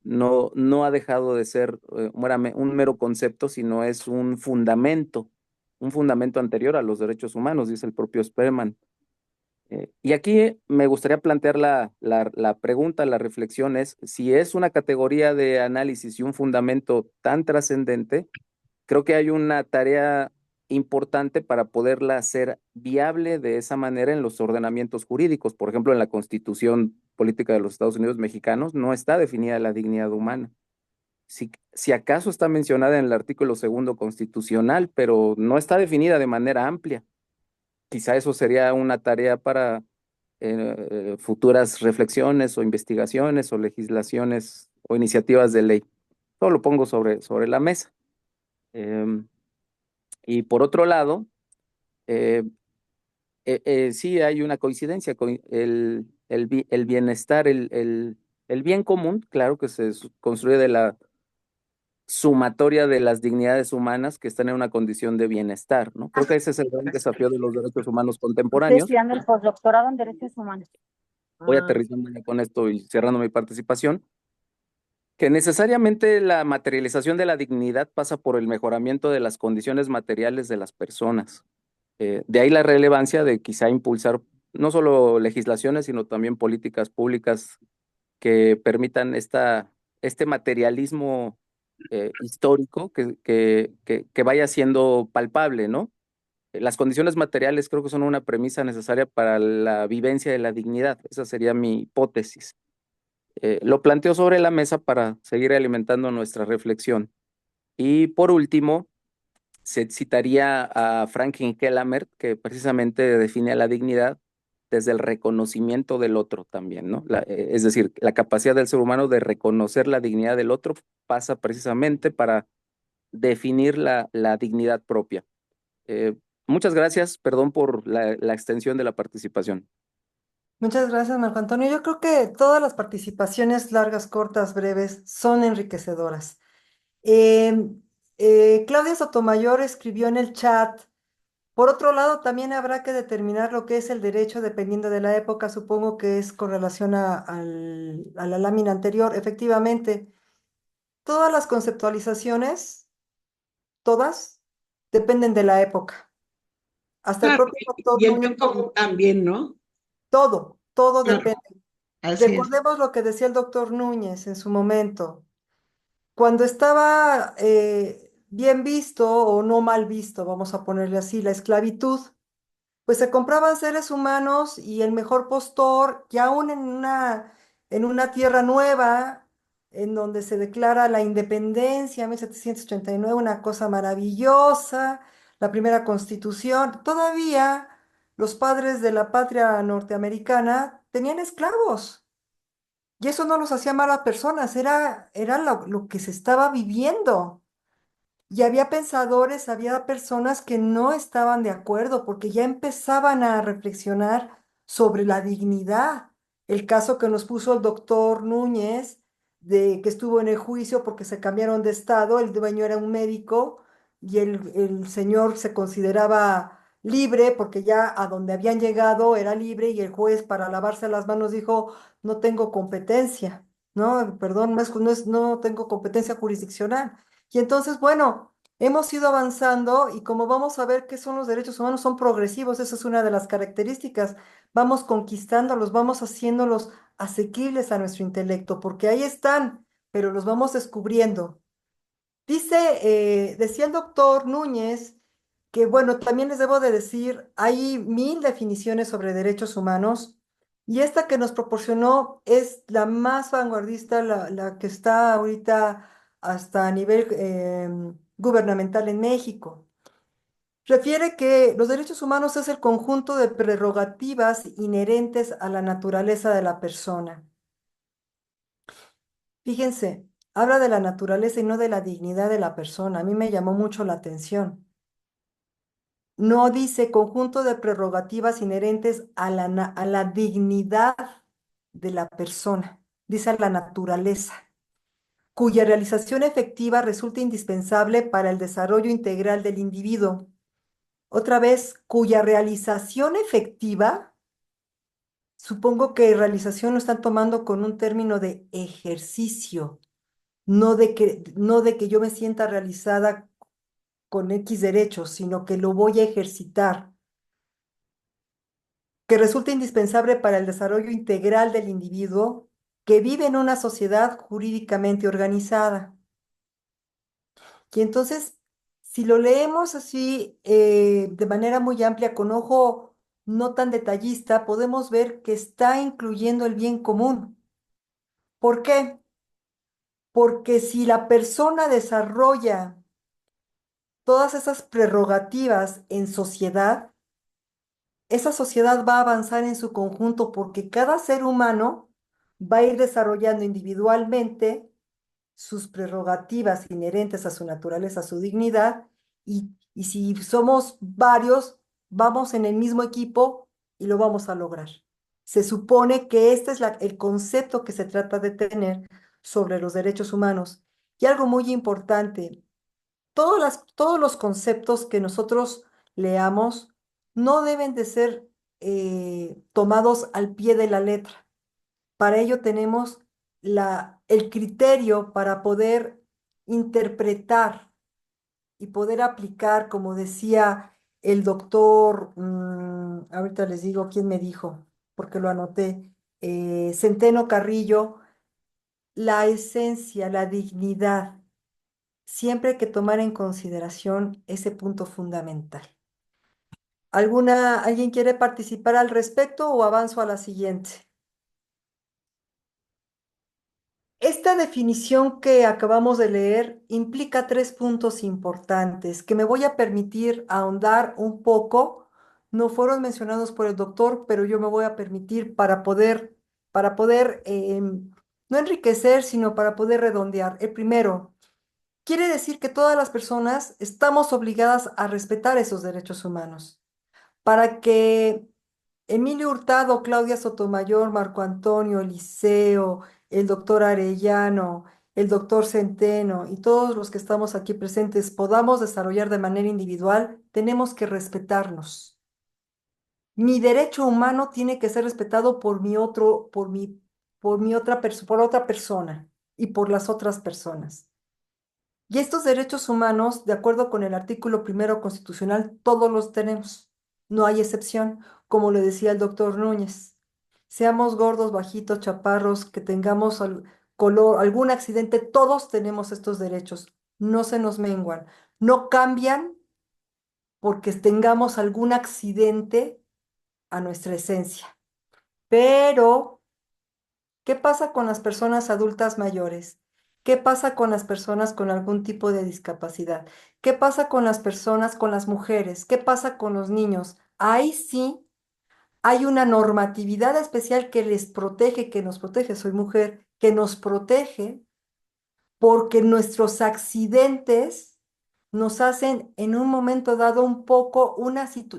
no ha dejado de ser un mero concepto, sino es un fundamento anterior a los derechos humanos, dice el propio Sperman. Y aquí me gustaría plantear la pregunta, la reflexión es, si es una categoría de análisis y un fundamento tan trascendente, creo que hay una tarea importante para poderla hacer viable de esa manera en los ordenamientos jurídicos. Por ejemplo, en la Constitución Política de los Estados Unidos Mexicanos no está definida la dignidad humana. Si acaso está mencionada en el artículo segundo constitucional, pero no está definida de manera amplia. Quizá eso sería una tarea para futuras reflexiones o investigaciones o legislaciones o iniciativas de ley. Todo lo pongo sobre la mesa. Em, y por otro lado, eh, sí hay una coincidencia con el bienestar, el bien común, claro que se construye de la sumatoria de las dignidades humanas que están en una condición de bienestar, ¿no? Creo que ese es el gran desafío de los derechos humanos Estoy contemporáneos. estudiando el postdoctorado en Derechos Humanos. Voy aterrizando ya con esto y cerrando mi participación, que necesariamente la materialización de la dignidad pasa por el mejoramiento de las condiciones materiales de las personas. De ahí la relevancia de quizá impulsar no solo legislaciones, sino también políticas públicas que permitan este materialismo histórico que vaya siendo palpable, ¿no? Las condiciones materiales creo que son una premisa necesaria para la vivencia de la dignidad. Esa sería mi hipótesis. Lo planteo sobre la mesa para seguir alimentando nuestra reflexión. Y por último, se citaría a Franklin Kellamert, que precisamente define a la dignidad desde el reconocimiento del otro también, ¿no? Es decir, la capacidad del ser humano de reconocer la dignidad del otro pasa precisamente para definir la dignidad propia. Muchas gracias, perdón por la extensión de la participación. Muchas gracias, Marco Antonio. Yo creo que todas las participaciones largas, cortas, breves, son enriquecedoras. Em, Claudia Sotomayor escribió en el chat. Por otro lado, también habrá que determinar lo que es el derecho dependiendo de la época. Supongo que es con relación a la lámina anterior. Efectivamente, todas las conceptualizaciones, todas, dependen de la época. Hasta el Claro, propio doctor y el Núñez, bien común también, ¿no? todo Claro, depende. así es. Recordemos lo que decía el doctor Núñez en su momento. Cuando estaba bien visto o no mal visto, vamos a ponerle así, la esclavitud, pues se compraban seres humanos y el mejor postor, que aún en una tierra nueva, en donde se declara la independencia, 1789, una cosa maravillosa, la primera constitución, todavía los padres de la patria norteamericana tenían esclavos. Y eso no los hacía malas personas, era lo que se estaba viviendo. Y había pensadores, había personas que no estaban de acuerdo porque ya empezaban a reflexionar sobre la dignidad. El caso que nos puso el doctor Núñez, de que estuvo en el juicio porque se cambiaron de estado, el dueño era un médico y el señor se consideraba libre porque ya a donde habían llegado era libre y el juez para lavarse las manos dijo, no tengo competencia, no, perdón, no tengo competencia jurisdiccional. Y entonces, bueno, hemos ido avanzando y como vamos a ver qué son los derechos humanos, son progresivos, esa es una de las características. Vamos conquistándolos, vamos haciéndolos asequibles a nuestro intelecto, porque ahí están, pero los vamos descubriendo. Decía el doctor Núñez que, bueno, también les debo de decir, hay 1000 definiciones sobre derechos humanos y esta que nos proporcionó es la más vanguardista, la que está ahorita hasta a nivel gubernamental en México. Refiere que los derechos humanos es el conjunto de prerrogativas inherentes a la naturaleza de la persona. Fíjense, habla de la naturaleza y no de la dignidad de la persona. A mí me llamó mucho la atención. No dice conjunto de prerrogativas inherentes a la dignidad de la persona, dice a la naturaleza, cuya realización efectiva resulta indispensable para el desarrollo integral del individuo. Otra vez, cuya realización efectiva, supongo que realización lo están tomando con un término de ejercicio, no de que yo me sienta realizada con X derechos, sino que lo voy a ejercitar, que resulta indispensable para el desarrollo integral del individuo que vive en una sociedad jurídicamente organizada. Y entonces, si lo leemos así de manera muy amplia, con ojo no tan detallista, podemos ver que está incluyendo el bien común. ¿Por qué? Porque si la persona desarrolla todas esas prerrogativas en sociedad, esa sociedad va a avanzar en su conjunto porque cada ser humano va a ir desarrollando individualmente sus prerrogativas inherentes a su naturaleza, a su dignidad, y si somos varios, vamos en el mismo equipo y lo vamos a lograr. Se supone que este es el concepto que se trata de tener sobre los derechos humanos. Y algo muy importante, todos los conceptos que nosotros leamos no deben de ser tomados al pie de la letra. Para ello tenemos el criterio para poder interpretar y poder aplicar, como decía el doctor, ahorita les digo quién me dijo, porque lo anoté, Centeno Carrillo, la esencia, la dignidad. Siempre hay que tomar en consideración ese punto fundamental. ¿Alguien quiere participar al respecto o avanzo a la siguiente? Esta definición que acabamos de leer implica 3 puntos importantes que me voy a permitir ahondar un poco, no fueron mencionados por el doctor, pero yo me voy a permitir para poder no enriquecer, sino para poder redondear. El primero, quiere decir que todas las personas estamos obligadas a respetar esos derechos humanos. Para que Emilio Hurtado, Claudia Sotomayor, Marco Antonio, Eliseo, el doctor Arellano, el doctor Centeno y todos los que estamos aquí presentes podamos desarrollar de manera individual, tenemos que respetarnos. Mi derecho humano tiene que ser respetado por mi otro, por mi otra por otra persona y por las otras personas. Y estos derechos humanos, de acuerdo con el artículo primero constitucional, todos los tenemos. No hay excepción, como le decía el doctor Núñez. Seamos gordos, bajitos, chaparros, que tengamos color, algún accidente, todos tenemos estos derechos. No se nos menguan. No cambian porque tengamos algún accidente a nuestra esencia. Pero, ¿qué pasa con las personas adultas mayores? ¿Qué pasa con las personas con algún tipo de discapacidad? ¿Qué pasa con las personas, con las mujeres? ¿Qué pasa con los niños? Ahí sí hay una normatividad especial que les protege, que nos protege, soy mujer, que nos protege porque nuestros accidentes nos hacen en un momento dado un poco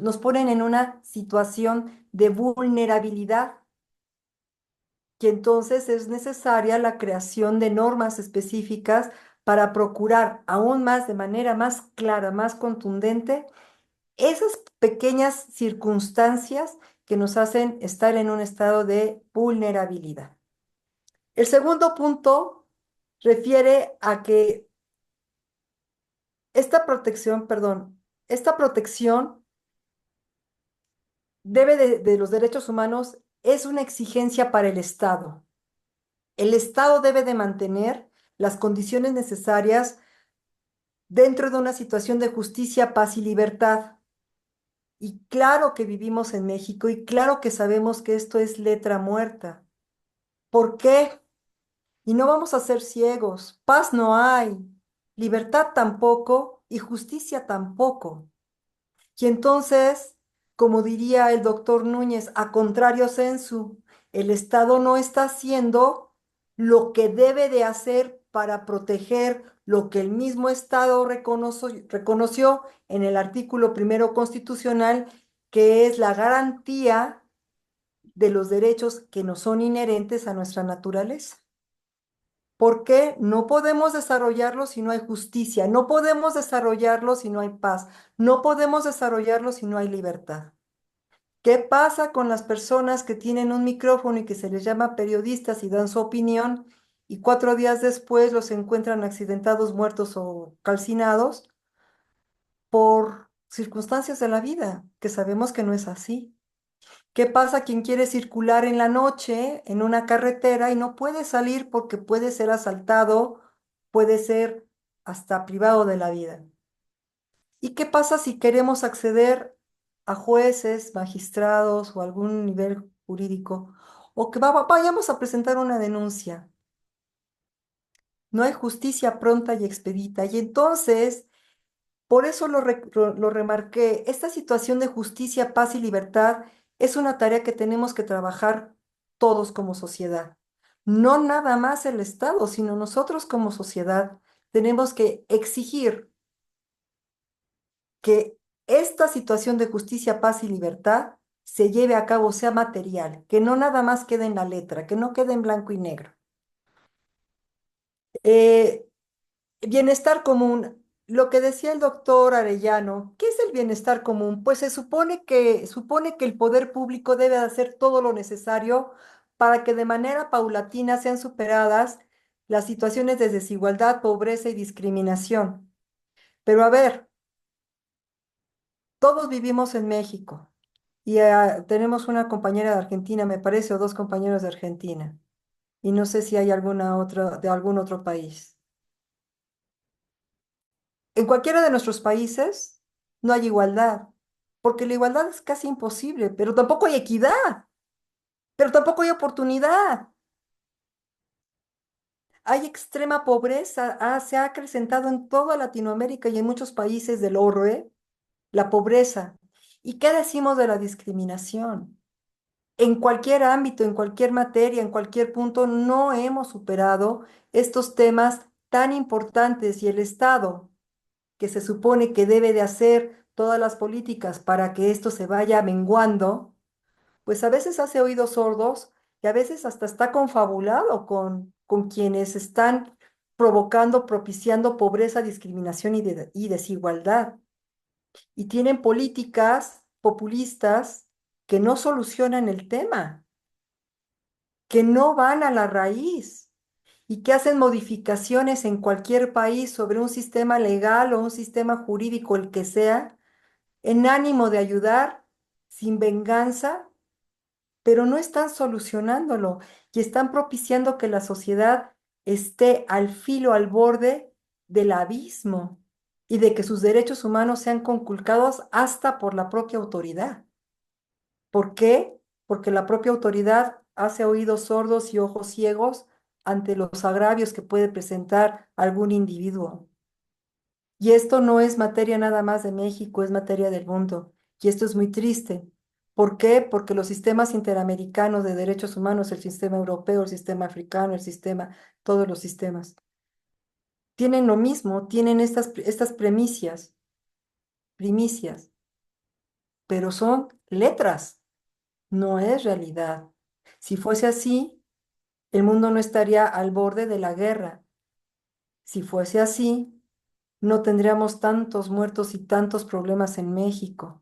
nos ponen en una situación de vulnerabilidad, que entonces es necesaria la creación de normas específicas para procurar aún más, de manera más clara, más contundente, esas pequeñas circunstancias que nos hacen estar en un estado de vulnerabilidad. El segundo punto refiere a que esta protección de los derechos humanos es una exigencia para el Estado. El Estado debe de mantener las condiciones necesarias dentro de una situación de justicia, paz y libertad. Y claro que vivimos en México y claro que sabemos que esto es letra muerta. ¿Por qué? Y no vamos a ser ciegos. Paz no hay, libertad tampoco y justicia tampoco. Y entonces, como diría el doctor Núñez, a contrario sensu, el Estado no está haciendo lo que debe de hacer para proteger lo que el mismo Estado reconoció en el artículo primero constitucional, que es la garantía de los derechos que nos son inherentes a nuestra naturaleza. Porque no podemos desarrollarlo si no hay justicia, no podemos desarrollarlo si no hay paz, no podemos desarrollarlo si no hay libertad. ¿Qué pasa con las personas que tienen un micrófono y que se les llama periodistas y dan su opinión y 4 días después los encuentran accidentados, muertos o calcinados por circunstancias de la vida, que sabemos que no es así? ¿Qué pasa quien quiere circular en la noche en una carretera y no puede salir porque puede ser asaltado, puede ser hasta privado de la vida? ¿Y qué pasa si queremos acceder a jueces, magistrados o algún nivel jurídico o que vayamos a presentar una denuncia? No hay justicia pronta y expedita. Y entonces, por eso lo remarqué, esta situación de justicia, paz y libertad es una tarea que tenemos que trabajar todos como sociedad. No nada más el Estado, sino nosotros como sociedad tenemos que exigir que esta situación de justicia, paz y libertad se lleve a cabo, sea material, que no nada más quede en la letra, que no quede en blanco y negro. Eh, Bienestar común. Lo que decía el doctor Arellano, ¿qué es el bienestar común? Pues supone que el poder público debe de hacer todo lo necesario para que de manera paulatina sean superadas las situaciones de desigualdad, pobreza y discriminación. Pero a ver, todos vivimos en México y tenemos una compañera de Argentina, me parece, o dos compañeros de Argentina. Y no sé si hay alguna otra de algún otro país. En cualquiera de nuestros países no hay igualdad, porque la igualdad es casi imposible, pero tampoco hay equidad, pero tampoco hay oportunidad. Hay extrema pobreza, se ha acrecentado en toda Latinoamérica y en muchos países del orbe la pobreza. ¿Y qué decimos de la discriminación? En cualquier ámbito, en cualquier materia, en cualquier punto, no hemos superado estos temas tan importantes y el Estado, que se supone que debe de hacer todas las políticas para que esto se vaya menguando, pues a veces hace oídos sordos y a veces hasta está confabulado con quienes están provocando, propiciando pobreza, discriminación y desigualdad. Y tienen políticas populistas que no solucionan el tema, que no van a la raíz y que hacen modificaciones en cualquier país sobre un sistema legal o un sistema jurídico, el que sea, en ánimo de ayudar, sin venganza, pero no están solucionándolo y están propiciando que la sociedad esté al filo, al borde del abismo y de que sus derechos humanos sean conculcados hasta por la propia autoridad. ¿Por qué? Porque la propia autoridad hace oídos sordos y ojos ciegos ante los agravios que puede presentar algún individuo. Y esto no es materia nada más de México, es materia del mundo. Y esto es muy triste. ¿Por qué? Porque los sistemas interamericanos de derechos humanos, el sistema europeo, el sistema africano, todos los sistemas, tienen lo mismo, tienen estas primicias, pero son letras, no es realidad. Si fuese así, el mundo no estaría al borde de la guerra. Si fuese así, no tendríamos tantos muertos y tantos problemas en México.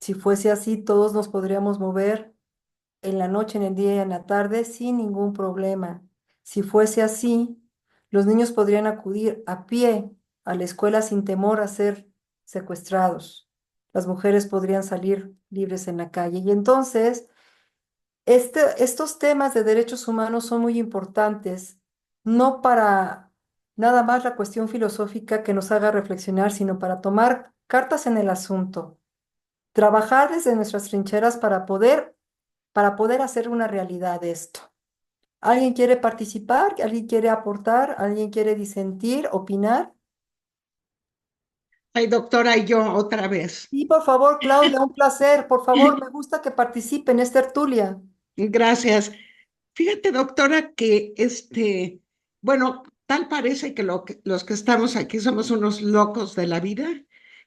Si fuese así, todos nos podríamos mover en la noche, en el día y en la tarde sin ningún problema. Si fuese así, los niños podrían acudir a pie a la escuela sin temor a ser secuestrados. Las mujeres podrían salir libres en la calle. Y entonces, estos temas de derechos humanos son muy importantes, no para nada más la cuestión filosófica que nos haga reflexionar, sino para tomar cartas en el asunto, trabajar desde nuestras trincheras para poder hacer una realidad de esto. ¿Alguien quiere participar? ¿Alguien quiere aportar? ¿Alguien quiere disentir, opinar? Ay, doctora, y yo otra vez. Sí, por favor, Claudia, un placer. Por favor, me gusta que participen, es tertulia. Gracias. Fíjate, doctora, que bueno, tal parece que, los que estamos aquí somos unos locos de la vida,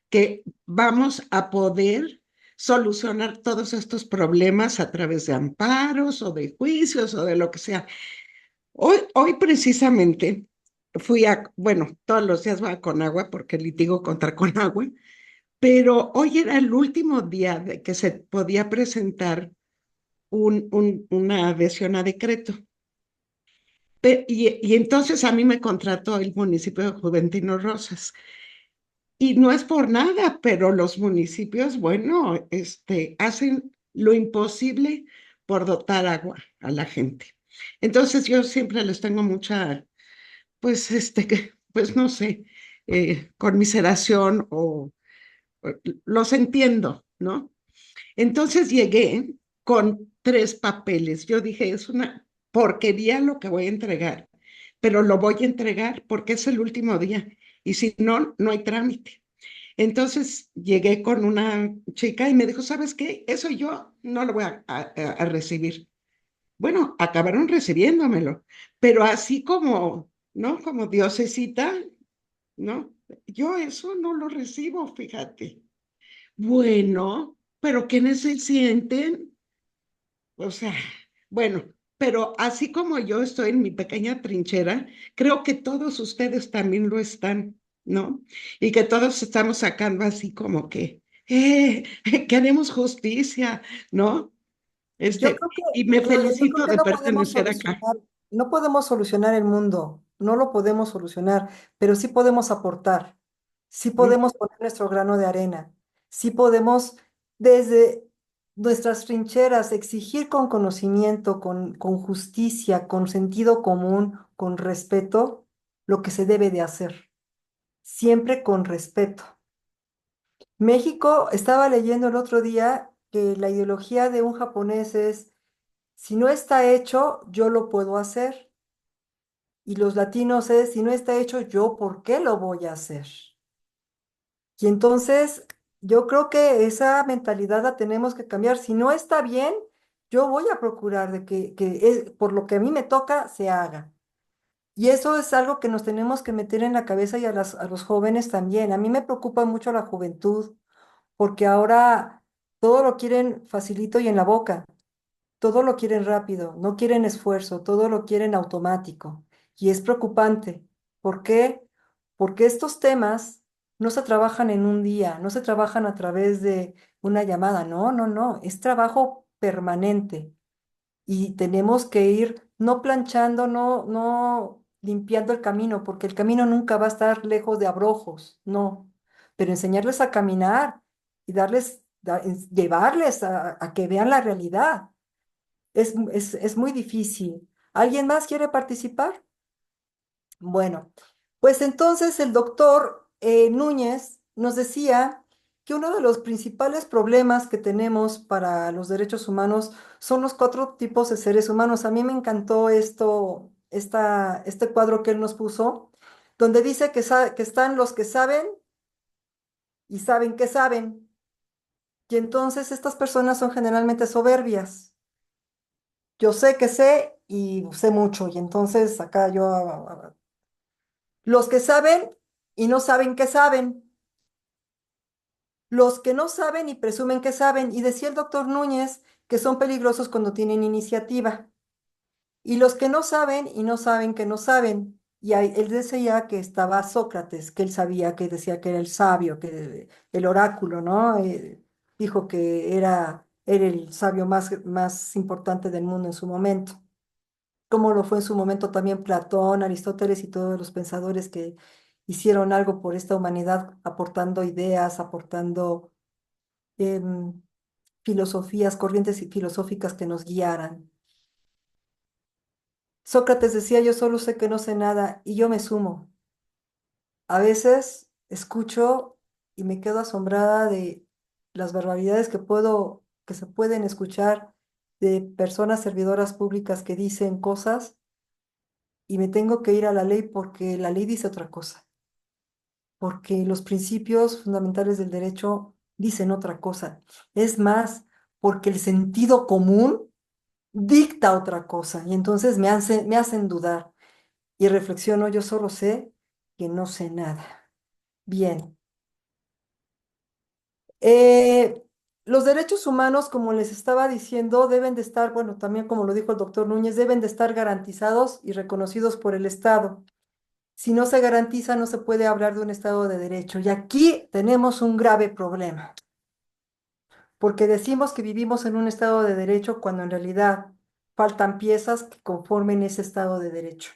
que vamos a poder solucionar todos estos problemas a través de amparos o de juicios o de lo que sea. Hoy precisamente bueno, todos los días voy a Conagua porque litigo contra Conagua, pero hoy era el último día de que se podía presentar una adhesión a decreto. Y entonces a mí me contrató el municipio de Juventino Rosas. Y no es por nada, pero los municipios, bueno, hacen lo imposible por dotar agua a la gente. Entonces yo siempre les tengo mucha, pues, pues no sé, conmiseración o los entiendo, ¿no? Entonces llegué con 3 papeles. Yo dije, es una porquería lo que voy a entregar, pero lo voy a entregar porque es el último día y si no, no hay trámite. Entonces llegué con una chica y me dijo, ¿sabes qué? Eso yo no lo voy a recibir. Bueno, acabaron recibiéndomelo, pero así como, ¿no? Como diosesita, ¿no? Yo eso no lo recibo, fíjate. Bueno, pero ¿quiénes se sienten? O sea, bueno, pero así como yo estoy en mi pequeña trinchera, creo que todos ustedes también lo están, ¿no? Y que todos estamos sacando así como que, queremos justicia, ¿no? Yo creo Y que, me Claudia, yo creo felicito que de pertenecer acá. no podemos solucionar el mundo, no lo podemos solucionar, pero sí podemos aportar, sí Mm. podemos poner nuestro grano de arena, sí podemos desde nuestras trincheras exigir con conocimiento, con justicia, con sentido común, con respeto, lo que se debe de hacer, siempre con respeto. México, estaba leyendo el otro día que la ideología de un japonés es: si no está hecho, yo lo puedo hacer. Y los latinos si no está hecho, yo, ¿por qué lo voy a hacer? Y entonces Yo creo que esa mentalidad la tenemos que cambiar. Si no está bien, yo voy a procurar de que por lo que a mí me toca se haga. Y eso es algo que nos tenemos que meter en la cabeza y a los jóvenes también. A mí me preocupa mucho la juventud, porque ahora todo lo quieren facilito y en la boca, todo lo quieren rápido, no quieren esfuerzo, todo lo quieren automático. Y es preocupante. ¿Por qué? Porque estos temas no se trabajan en un día, no se trabajan a través de una llamada, no, no, no, es trabajo permanente y tenemos que ir no planchando, no limpiando el camino, porque el camino nunca va a estar lejos de abrojos, no, pero enseñarles a caminar y llevarles a que vean la realidad. Es muy difícil. ¿Alguien más quiere participar? Bueno, pues entonces el doctor Núñez nos decía que uno de los principales problemas que tenemos para los derechos humanos son los cuatro tipos de seres humanos. A mí me encantó este cuadro que él nos puso, donde dice que están los que saben y saben que saben. Y entonces estas personas son generalmente soberbias. Yo sé que sé y sé mucho. Y entonces acá los que saben y no saben que saben. Los que no saben y presumen que saben, y decía el doctor Núñez que son peligrosos cuando tienen iniciativa, y los que no saben y no saben que no saben. Y él decía que estaba Sócrates, que él sabía, que decía que era el sabio, que el oráculo, ¿no? Dijo que era el sabio más importante del mundo en su momento, como lo fue en su momento también Platón, Aristóteles y todos los pensadores que hicieron algo por esta humanidad, aportando ideas, aportando em, filosofías, corrientes y filosóficas que nos guiaran. Sócrates decía, yo solo sé que no sé nada y yo me sumo. A veces escucho y me quedo asombrada de las barbaridades que se pueden escuchar de personas servidoras públicas que dicen cosas y me tengo que ir a la ley porque la ley dice otra cosa, porque los principios fundamentales del derecho dicen otra cosa. Es más, porque el sentido común dicta otra cosa y entonces me hacen dudar y reflexiono, yo solo sé que no sé nada. Bien. Eh, los derechos humanos, como les estaba diciendo, deben de estar, bueno, también como lo dijo el doctor Núñez, deben de estar garantizados y reconocidos por el Estado. Si no se garantiza, no se puede hablar de un Estado de Derecho. Y aquí tenemos un grave problema, porque decimos que vivimos en un Estado de Derecho cuando en realidad faltan piezas que conformen ese Estado de Derecho.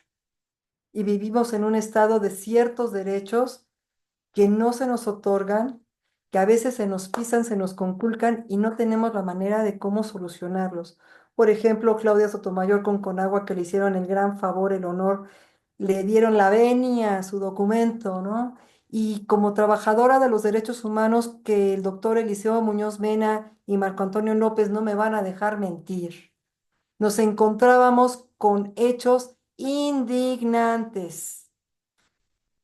Y vivimos en un estado de ciertos derechos que no se nos otorgan, que a veces se nos pisan, se nos conculcan y no tenemos la manera de cómo solucionarlos. Por ejemplo, Claudia Sotomayor con Conagua, que le hicieron el gran favor, el honor, le dieron la venia a su documento, ¿no? Y como trabajadora de los derechos humanos, que el doctor Eliseo Muñoz Mena y Marco Antonio López no me van a dejar mentir. Nos encontrábamos con hechos indignantes.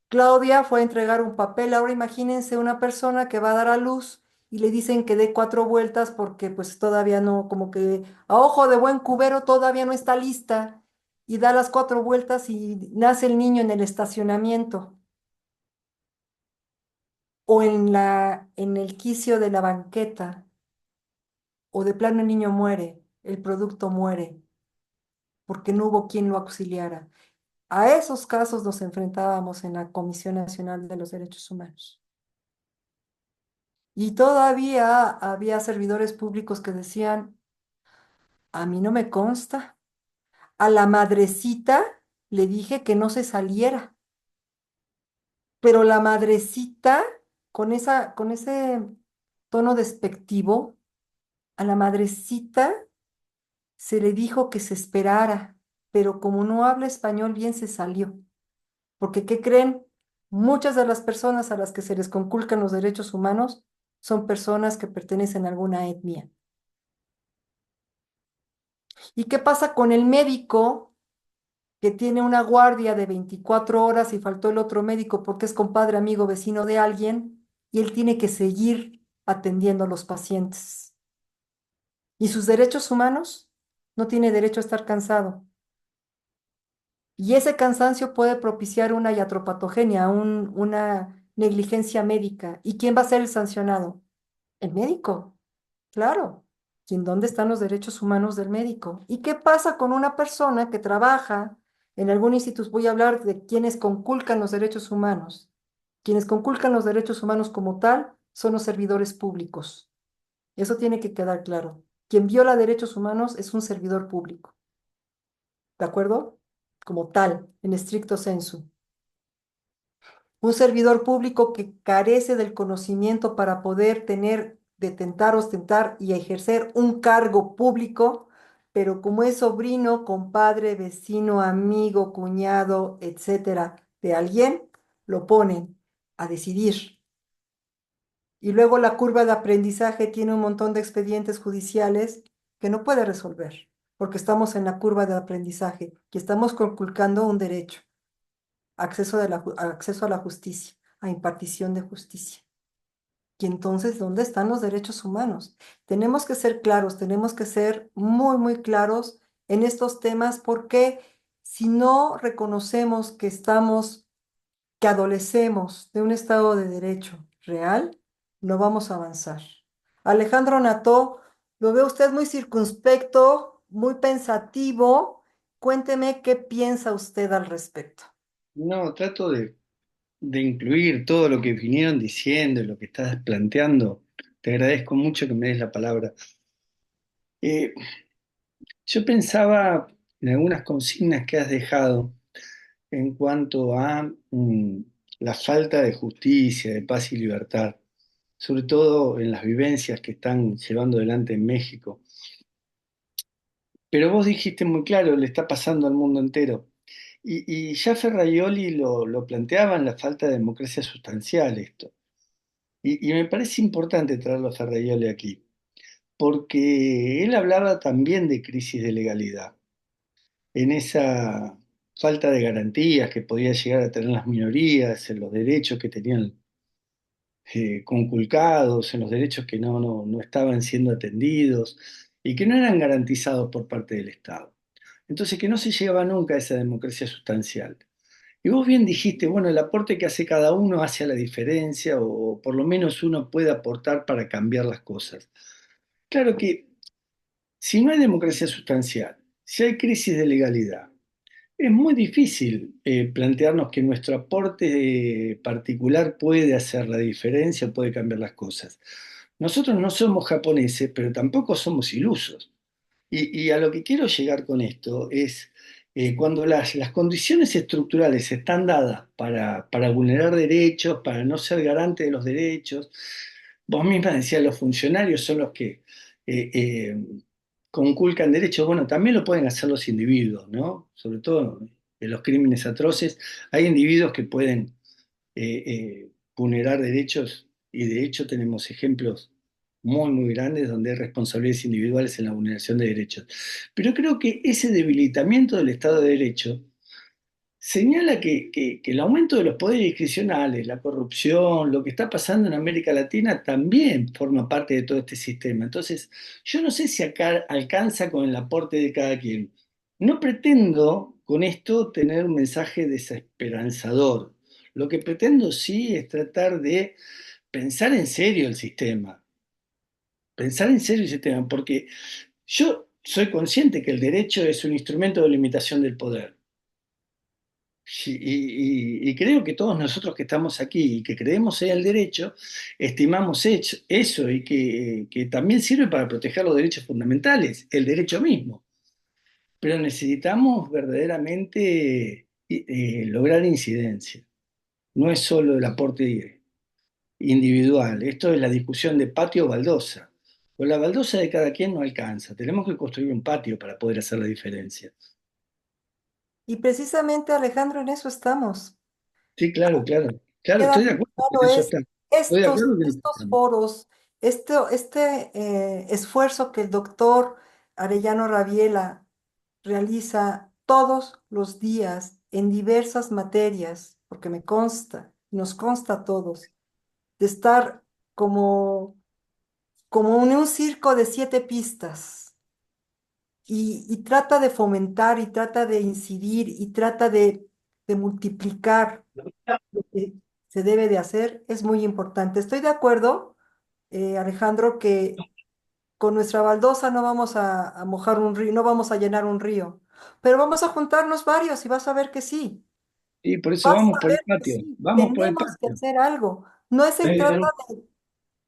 Claudia fue a entregar un papel. Ahora imagínense una persona que va a dar a luz y le dicen que dé 4 vueltas porque pues todavía no, como que a ojo de buen cubero todavía no está lista y da las 4 vueltas y nace el niño en el estacionamiento o en el quicio de la banqueta o de plano el niño muere, el producto muere porque no hubo quien lo auxiliara. A esos casos nos enfrentábamos en la Comisión Nacional de los Derechos Humanos. Y todavía había servidores públicos que decían, a mí no me consta. A la madrecita le dije que no se saliera, pero la madrecita, con ese tono despectivo, a la madrecita se le dijo que se esperara, pero como no habla español bien se salió. Porque, ¿qué creen? Muchas de las personas a las que se les conculcan los derechos humanos son personas que pertenecen a alguna etnia. ¿Y qué pasa con el médico que tiene una guardia de 24 horas y faltó el otro médico porque es compadre, amigo, vecino de alguien y él tiene que seguir? atendiendo a los pacientes. Y sus derechos humanos, no tiene derecho a estar cansado. Y ese cansancio puede propiciar una iatropatogenia, una negligencia médica. ¿Y quién va a ser el sancionado? El médico, claro. ¿Y en dónde están los derechos humanos del médico? ¿Y qué pasa con una persona que trabaja en algún instituto? Voy a hablar de quienes conculcan los derechos humanos. Quienes conculcan los derechos humanos como tal son los servidores públicos. Eso tiene que quedar claro. Quien viola derechos humanos es un servidor público. ¿De acuerdo? Como tal, en estricto sensu. Un servidor público que carece del conocimiento para poder tener, detentar, ostentar y ejercer un cargo público, pero como es sobrino, compadre, vecino, amigo, cuñado, etcétera, de alguien, lo ponen a decidir. Y luego la curva de aprendizaje tiene un montón de expedientes judiciales que no puede resolver, porque estamos en la curva de aprendizaje y estamos conculcando un derecho, acceso a la justicia, a impartición de justicia. Y entonces, ¿dónde están los derechos humanos? Tenemos que ser claros, tenemos que ser muy, muy claros en estos temas, porque si no reconocemos que adolecemos de un Estado de Derecho real, no vamos a avanzar. Alejandro Nató, lo veo usted muy circunspecto, muy pensativo. Cuénteme qué piensa usted al respecto. No, trato de incluir todo lo que vinieron diciendo y lo que estás planteando. Te agradezco mucho que me des la palabra. Eh, yo pensaba en algunas consignas que has dejado en cuanto a la falta de justicia, de paz y libertad, sobre todo en las vivencias que están llevando adelante en México. Pero vos dijiste muy claro, le está pasando al mundo entero. Y ya Ferraioli lo planteaba en la falta de democracia sustancial esto. Y me parece importante traerlo a Ferraioli aquí, porque él hablaba también de crisis de legalidad, en esa falta de garantías que podía llegar a tener las minorías, en los derechos que tenían conculcados, en los derechos que no estaban siendo atendidos y que no eran garantizados por parte del Estado. Entonces, que no se llegaba nunca a esa democracia sustancial. Y vos bien dijiste, bueno, el aporte que hace cada uno hace la diferencia o por lo menos uno puede aportar para cambiar las cosas. Claro que si no hay democracia sustancial, si hay crisis de legalidad, es muy difícil plantearnos que nuestro aporte particular puede hacer la diferencia, puede cambiar las cosas. Nosotros no somos japoneses, pero tampoco somos ilusos. Y a lo que quiero llegar con esto es cuando las condiciones estructurales están dadas para vulnerar derechos, para no ser garante de los derechos, vos misma decías, los funcionarios son los que eh, eh, conculcan derechos, bueno, también lo pueden hacer los individuos, ¿no? Sobre todo en los crímenes atroces, hay individuos que pueden vulnerar derechos y de hecho tenemos ejemplos muy, muy grandes donde hay responsabilidades individuales en la vulneración de derechos. Pero creo que ese debilitamiento del Estado de Derecho señala que el aumento de los poderes discrecionales, la corrupción, lo que está pasando en América Latina también forma parte de todo este sistema. Entonces, yo no sé si acá alcanza con el aporte de cada quien. No pretendo con esto tener un mensaje desesperanzador. Lo que pretendo sí es tratar de pensar en serio el sistema, pensar en serio el sistema, porque yo soy consciente que el derecho es un instrumento de limitación del poder. Sí, y creo que todos nosotros que estamos aquí y que creemos en el derecho, estimamos eso y que también sirve para proteger los derechos fundamentales, el derecho mismo. Pero necesitamos verdaderamente lograr incidencia. No es solo el aporte individual, esto es la discusión de patio o baldosa. Con la baldosa de cada quien no alcanza, tenemos que construir un patio para poder hacer la diferencia. Y precisamente, Alejandro, en eso estamos. Sí, claro, claro. Claro, Queda estoy de muy acuerdo que en claro eso es está. Estoy de acuerdo que en eso estos estamos. foros, esfuerzo que el doctor Arellano Rabiela realiza todos los días en diversas materias, porque me consta, nos consta a todos, de estar como como en un circo de 7 pistas y trata de fomentar y trata de incidir y trata de multiplicar lo que se debe de hacer, es muy importante. Estoy de acuerdo, Alejandro, que con nuestra baldosa no vamos a mojar un río, no vamos a llenar un río, pero vamos a juntarnos varios y vas a ver que sí. Y por eso Vas vamos a por el ver que patio, sí, vamos por el tenemos que patio. hacer algo. No se trata Eh, de,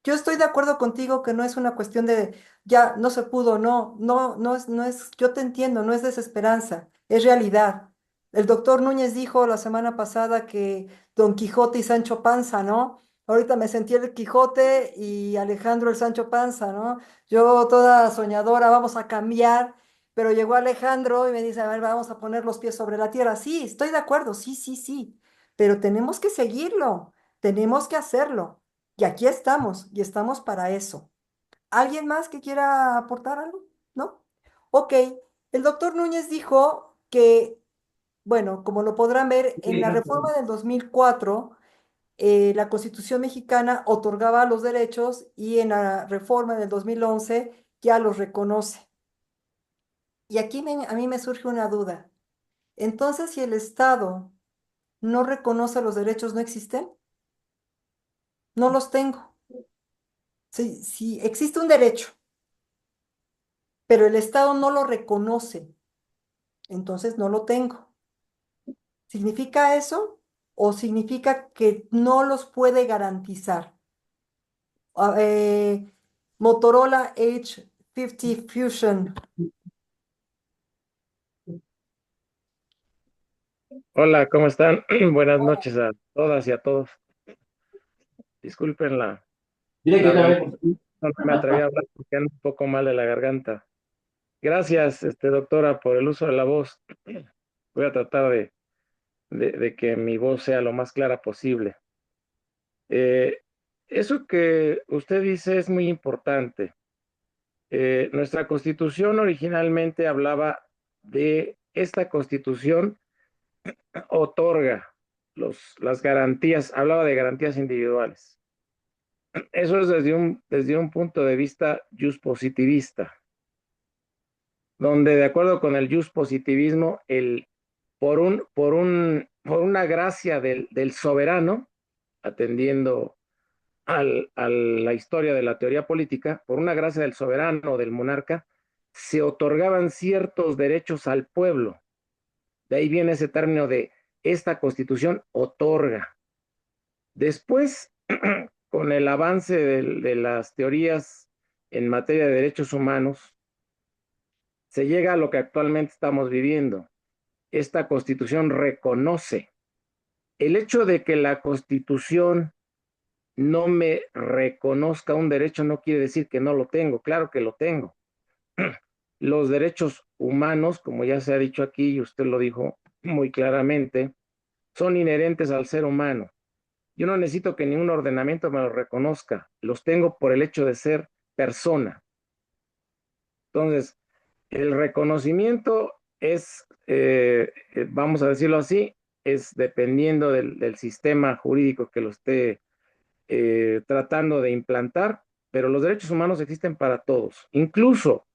yo estoy de acuerdo contigo que no es una cuestión de ya no se pudo, no es, yo te entiendo, no es desesperanza, es realidad. El doctor Núñez dijo la semana pasada que Don Quijote y Sancho Panza, ¿no? Ahorita me sentí el Quijote y Alejandro el Sancho Panza, ¿no? Yo toda soñadora, vamos a cambiar, pero llegó Alejandro y me dice, a ver, vamos a poner los pies sobre la tierra. Sí, estoy de acuerdo, sí, sí, sí, pero tenemos que seguirlo, tenemos que hacerlo. Y aquí estamos, y estamos para eso. ¿Alguien más que quiera aportar algo? ¿No? Ok, el doctor Núñez dijo que, bueno, como lo podrán ver, en la reforma del 2004, la Constitución mexicana otorgaba los derechos y en la reforma del 2011 ya los reconoce. Y aquí a mí me surge una duda. Entonces, si el Estado no reconoce los derechos, ¿no existen? No los tengo. Si existe un derecho, pero el Estado no lo reconoce, entonces no lo tengo. ¿Significa eso? ¿O significa que no los puede garantizar? Ah, Motorola H50 Fusion. Hola, ¿cómo están? Buenas noches a todas y a todos. Disculpen la demora, no me atreví a hablar porque ando un poco mal de la garganta. Gracias, doctora, por el uso de la voz. Voy a tratar de que mi voz sea lo más clara posible. Eh, Eso que usted dice es muy importante. Nuestra Constitución originalmente hablaba de esta Constitución otorga las garantías, hablaba de garantías individuales. Eso es desde un punto de vista positivista, donde de acuerdo con el positivismo, por una gracia del soberano, atendiendo a la historia de la teoría política, por una gracia del soberano o del monarca, se otorgaban ciertos derechos al pueblo. De ahí viene ese término de esta constitución otorga. Después, con el avance de las teorías en materia de derechos humanos, se llega a lo que actualmente estamos viviendo. Esta constitución reconoce el hecho de que la constitución no me reconozca un derecho no quiere decir que no lo tengo, claro que lo tengo. Los derechos humanos, como ya se ha dicho aquí y usted lo dijo muy claramente, son inherentes al ser humano. Yo no necesito que ningún ordenamiento me los reconozca, los tengo por el hecho de ser persona. Entonces, el reconocimiento es, vamos a decirlo así, es dependiendo del sistema jurídico que lo esté tratando de implantar, pero los derechos humanos existen para todos, incluso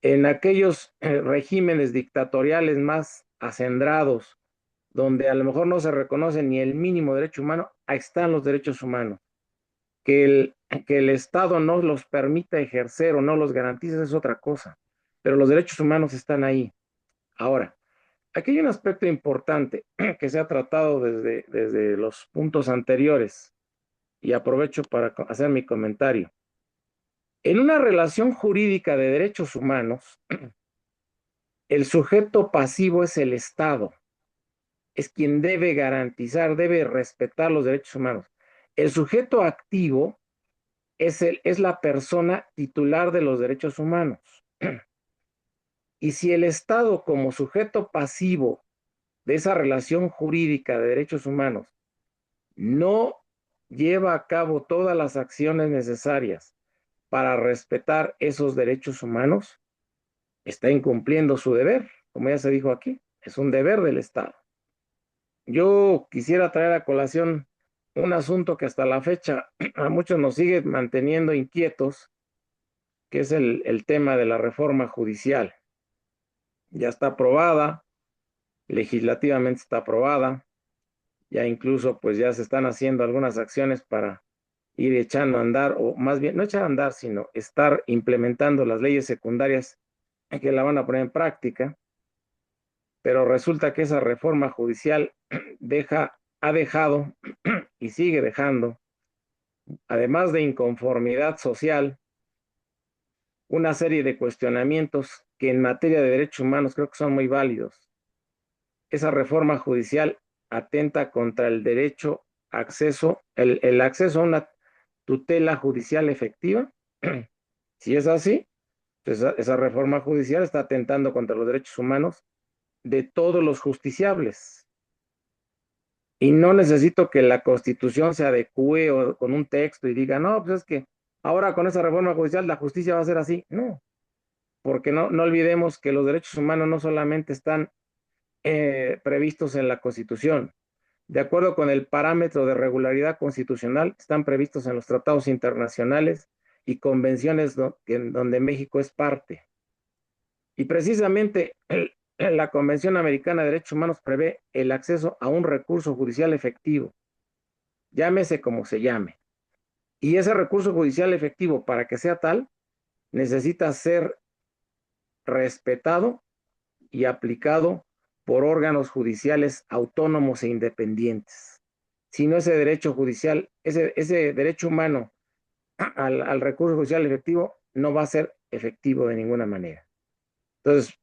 en aquellos regímenes dictatoriales más acendrados, donde a lo mejor no se reconoce ni el mínimo derecho humano, ahí están los derechos humanos. Que el Estado no los permita ejercer o no los garantice es otra cosa, pero los derechos humanos están ahí. Ahora, aquí hay un aspecto importante que se ha tratado desde los puntos anteriores y aprovecho para hacer mi comentario. En una relación jurídica de derechos humanos, el sujeto pasivo es el Estado, es quien debe garantizar, debe respetar los derechos humanos. El sujeto activo es la persona titular de los derechos humanos. Y si el Estado como sujeto pasivo de esa relación jurídica de derechos humanos no lleva a cabo todas las acciones necesarias para respetar esos derechos humanos, está incumpliendo su deber, como ya se dijo aquí, es un deber del Estado. Yo quisiera traer a colación un asunto que hasta la fecha a muchos nos sigue manteniendo inquietos, que es el tema de la reforma judicial. Ya está aprobada, legislativamente está aprobada, ya incluso pues ya se están haciendo algunas acciones para ir echando a andar, o más bien no echar a andar, sino estar implementando las leyes secundarias que la van a poner en práctica, pero resulta que esa reforma judicial ha dejado y sigue dejando, además de inconformidad social, una serie de cuestionamientos que en materia de derechos humanos creo que son muy válidos. Esa reforma judicial atenta contra el derecho acceso, el acceso a una tutela judicial efectiva. Si es así, pues esa reforma judicial está atentando contra los derechos humanos de todos los justiciables. Y no necesito que la Constitución se adecue con un texto y diga, no, pues es que ahora con esa reforma judicial la justicia va a ser así. No, porque no olvidemos que los derechos humanos no solamente están previstos en la Constitución. De acuerdo con el parámetro de regularidad constitucional, están previstos en los tratados internacionales y convenciones donde México es parte. Y precisamente la Convención Americana de Derechos Humanos prevé el acceso a un recurso judicial efectivo, llámese como se llame. Y ese recurso judicial efectivo, para que sea tal, necesita ser respetado y aplicado por órganos judiciales autónomos e independientes. Si no, ese derecho judicial, ese derecho humano al recurso judicial efectivo no va a ser efectivo de ninguna manera. Entonces,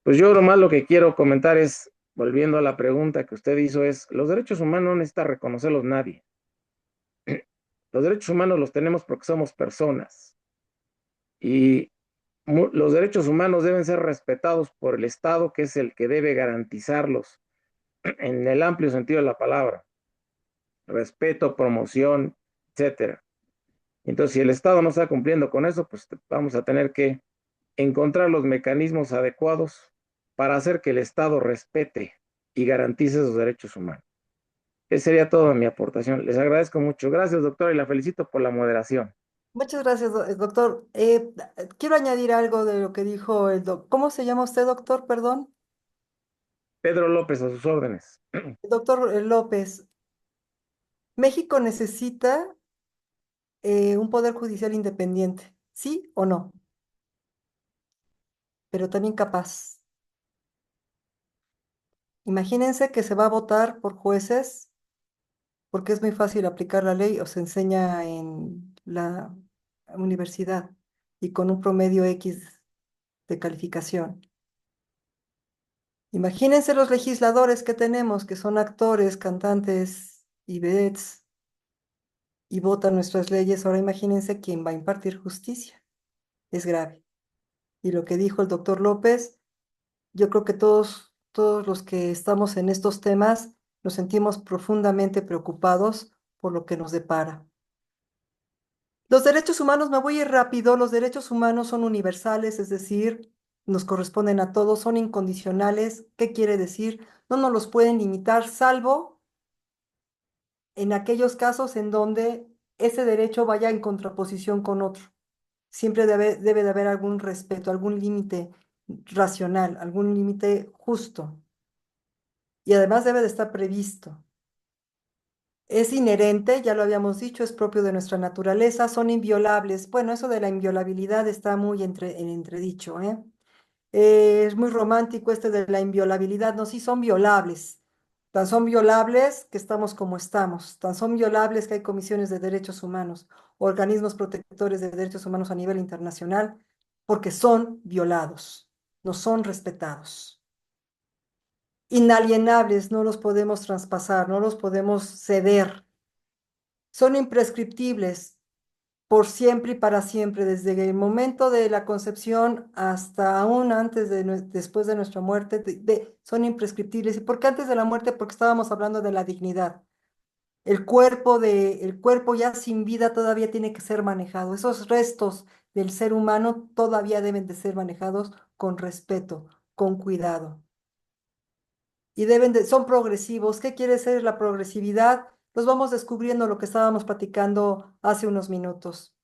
pues yo lo más lo que quiero comentar es, volviendo a la pregunta que usted hizo, es, los derechos humanos no necesita reconocerlos nadie. Los derechos humanos los tenemos porque somos personas. Y los derechos humanos deben ser respetados por el Estado, que es el que debe garantizarlos en el amplio sentido de la palabra. Respeto, promoción, etcétera. Entonces, si el Estado no está cumpliendo con eso, pues vamos a tener que encontrar los mecanismos adecuados para hacer que el Estado respete y garantice esos derechos humanos. Esa sería toda mi aportación. Les agradezco mucho. Gracias, doctor, y la felicito por la moderación. Muchas gracias, doctor. Quiero añadir algo de lo que dijo el doctor. ¿Cómo se llama usted, doctor? Perdón. Pedro López, a sus órdenes. Doctor López, México necesita un poder judicial independiente, ¿sí o no? Pero también capaz. Imagínense que se va a votar por jueces porque es muy fácil aplicar la ley o se enseña en la universidad y con un promedio X de calificación. Imagínense los legisladores que tenemos, que son actores, cantantes y vedettes, y votan nuestras leyes. Ahora imagínense quién va a impartir justicia. Es grave. Y lo que dijo el doctor López, yo creo que todos los que estamos en estos temas nos sentimos profundamente preocupados por lo que nos depara. Los derechos humanos, me voy a ir rápido, los derechos humanos son universales, es decir, nos corresponden a todos, son incondicionales. ¿Qué quiere decir? No nos los pueden limitar, salvo en aquellos casos en donde ese derecho vaya en contraposición con otro. Siempre debe de haber algún respeto, algún límite racional, algún límite justo. Y además debe de estar previsto. Es inherente, ya lo habíamos dicho, es propio de nuestra naturaleza, son inviolables. Bueno, eso de la inviolabilidad está muy en entredicho, ¿eh? Es muy romántico este de la inviolabilidad. No, sí son violables. Tan son violables que estamos como estamos. Tan son violables que hay comisiones de derechos humanos, organismos protectores de derechos humanos a nivel internacional, porque son violados, no son respetados. Inalienables, no los podemos traspasar, no los podemos ceder. Son imprescriptibles por siempre y para siempre, desde el momento de la concepción hasta aún antes después de nuestra muerte, son imprescriptibles. ¿Y por qué antes de la muerte? Porque estábamos hablando de la dignidad. El cuerpo ya sin vida todavía tiene que ser manejado. Esos restos del ser humano todavía deben de ser manejados con respeto, con cuidado. Y son progresivos. ¿Qué quiere decir la progresividad? Los vamos descubriendo lo que estábamos platicando hace unos minutos.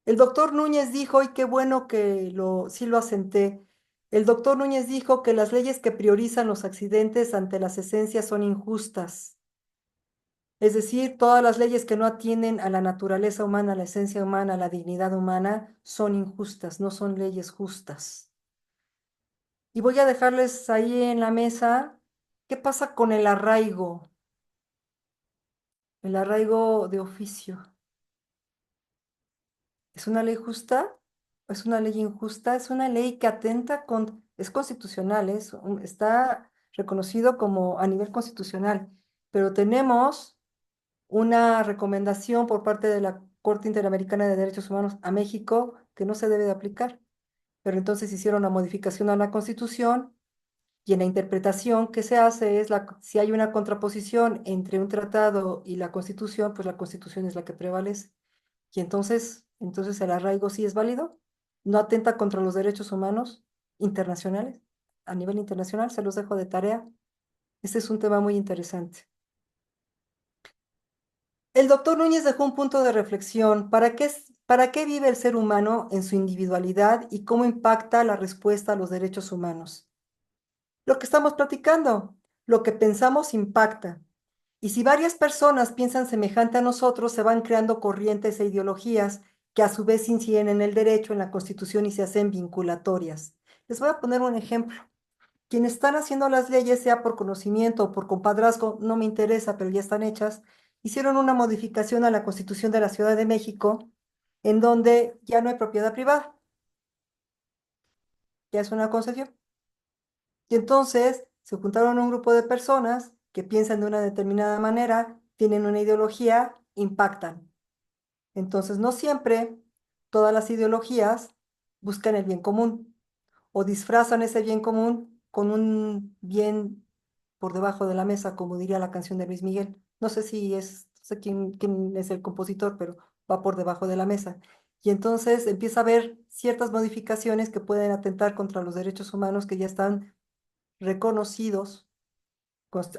El doctor Núñez dijo, y qué bueno que sí lo asenté, el doctor Núñez dijo que las leyes que priorizan los accidentes ante las esencias son injustas. Es decir, todas las leyes que no atienden a la naturaleza humana, a la esencia humana, a la dignidad humana, son injustas, no son leyes justas. Y voy a dejarles ahí en la mesa, ¿qué pasa con el arraigo? El arraigo de oficio. ¿Es una ley justa? ¿Es una ley injusta? Es una ley que atenta es constitucional, está reconocido como a nivel constitucional, pero tenemos una recomendación por parte de la Corte Interamericana de Derechos Humanos a México que no se debe de aplicar. Pero entonces hicieron una modificación a la Constitución y en la interpretación que se hace si hay una contraposición entre un tratado y la Constitución, pues la Constitución es la que prevalece. Y entonces el arraigo sí es válido, no atenta contra los derechos humanos internacionales, a nivel internacional, se los dejo de tarea. Este es un tema muy interesante. El doctor Núñez dejó un punto de reflexión. ¿Para qué vive el ser humano en su individualidad y cómo impacta la respuesta a los derechos humanos? Lo que estamos platicando, lo que pensamos impacta. Y si varias personas piensan semejante a nosotros, se van creando corrientes e ideologías que a su vez inciden en el derecho, en la Constitución y se hacen vinculatorias. Les voy a poner un ejemplo. Quienes están haciendo las leyes, sea por conocimiento o por compadrazgo, no me interesa, pero ya están hechas, hicieron una modificación a la Constitución de la Ciudad de México, en donde ya no hay propiedad privada, ya es una concesión. Y entonces se juntaron un grupo de personas que piensan de una determinada manera, tienen una ideología, impactan. Entonces, no siempre todas las ideologías buscan el bien común o disfrazan ese bien común con un bien por debajo de la mesa, como diría la canción de Luis Miguel. No sé quién es el compositor, pero va por debajo de la mesa. Y entonces empieza a haber ciertas modificaciones que pueden atentar contra los derechos humanos que ya están reconocidos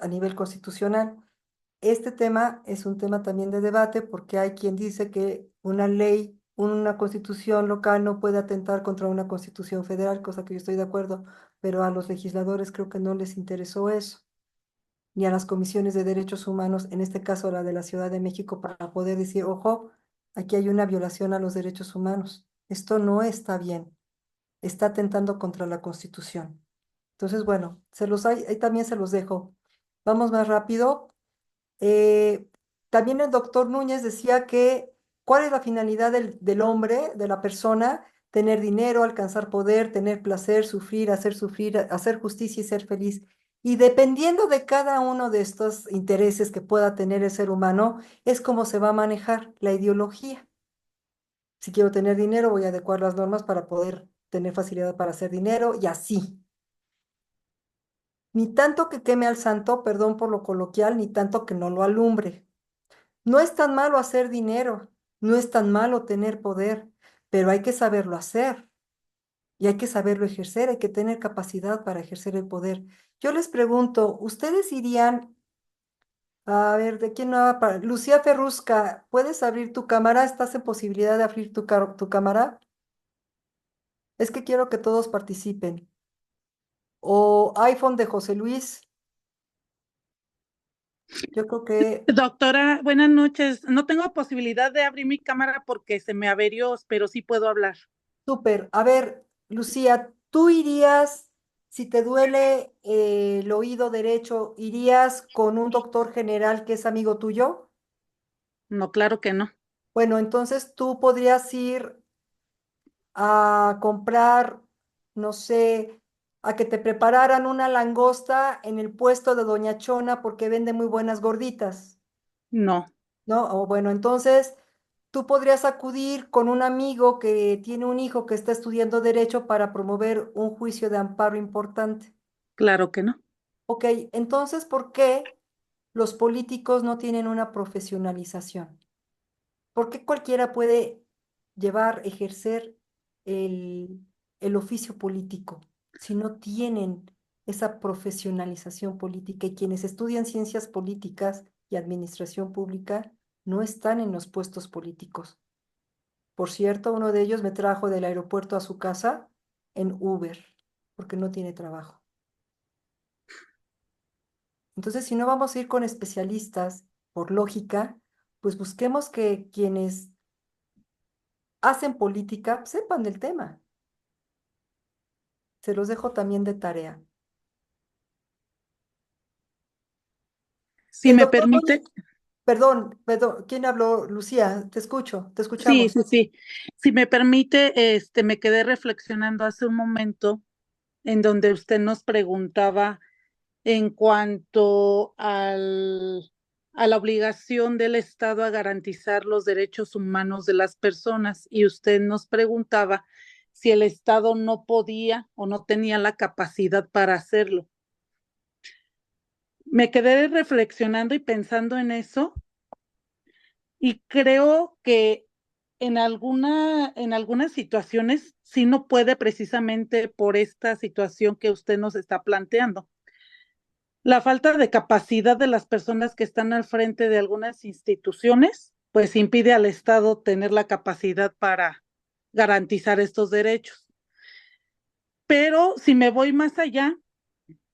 a nivel constitucional. Este tema es un tema también de debate porque hay quien dice que una ley, una constitución local no puede atentar contra una constitución federal, cosa que yo estoy de acuerdo, pero a los legisladores creo que no les interesó eso, ni a las comisiones de derechos humanos, en este caso la de la Ciudad de México, para poder decir, ojo, aquí hay una violación a los derechos humanos. Esto no está bien, está atentando contra la Constitución. Entonces, bueno, ahí también se los dejo. Vamos más rápido. Eh, También el doctor Núñez decía que, ¿cuál es la finalidad del hombre, de la persona? Tener dinero, alcanzar poder, tener placer, sufrir, hacer justicia y ser feliz. Y dependiendo de cada uno de estos intereses que pueda tener el ser humano, es como se va a manejar la ideología. Si quiero tener dinero, voy a adecuar las normas para poder tener facilidad para hacer dinero y así. Ni tanto que queme al santo, perdón por lo coloquial, ni tanto que no lo alumbre. No es tan malo hacer dinero, no es tan malo tener poder, pero hay que saberlo hacer y hay que saberlo ejercer, hay que tener capacidad para ejercer el poder. Yo les pregunto, ¿ustedes irían, a ver, ¿de quién no va para? Lucía Ferrusca, ¿puedes abrir tu cámara? ¿Estás en posibilidad de abrir tu cámara? Es que quiero que todos participen. O iPhone de José Luis, yo creo que Doctora, buenas noches. No tengo posibilidad de abrir mi cámara porque se me averió, pero sí puedo hablar. súper. A ver, Lucía, ¿tú irías, si te duele el oído derecho, irías con un doctor general que es amigo tuyo? No, claro que no. Bueno, entonces tú podrías ir a comprar, no sé, a que te prepararan una langosta en el puesto de Doña Chona porque vende muy buenas gorditas, No, ¿no? O bueno, entonces tú podrías acudir con un amigo que tiene un hijo que está estudiando derecho para promover un juicio de amparo importante. claro que no. Ok, entonces, ¿por qué los políticos no tienen una profesionalización? ¿Por qué cualquiera puede ejercer el, el oficio político si no tienen esa profesionalización política? Y quienes estudian ciencias políticas y administración pública no están en los puestos políticos. Por cierto, uno de ellos me trajo del aeropuerto a su casa en Uber, porque no tiene trabajo. Entonces, si no vamos a ir con especialistas, por lógica, pues busquemos que quienes hacen política sepan del tema. Se los dejo también de tarea. Si El me doctor permite, perdón, ¿quién habló? Lucía, te escucho, te sí, escuchamos. sí, sí. Si me permite, me quedé reflexionando hace un momento en donde usted nos preguntaba en cuanto a la obligación del Estado a garantizar los derechos humanos de las personas y usted nos preguntaba si el Estado no podía o no tenía la capacidad para hacerlo. Me quedé reflexionando y pensando en eso y creo que en algunas situaciones sí no puede precisamente por esta situación que usted nos está planteando. La falta de capacidad de las personas que están al frente de algunas instituciones, pues impide al Estado tener la capacidad para garantizar estos derechos. Pero si me voy más allá,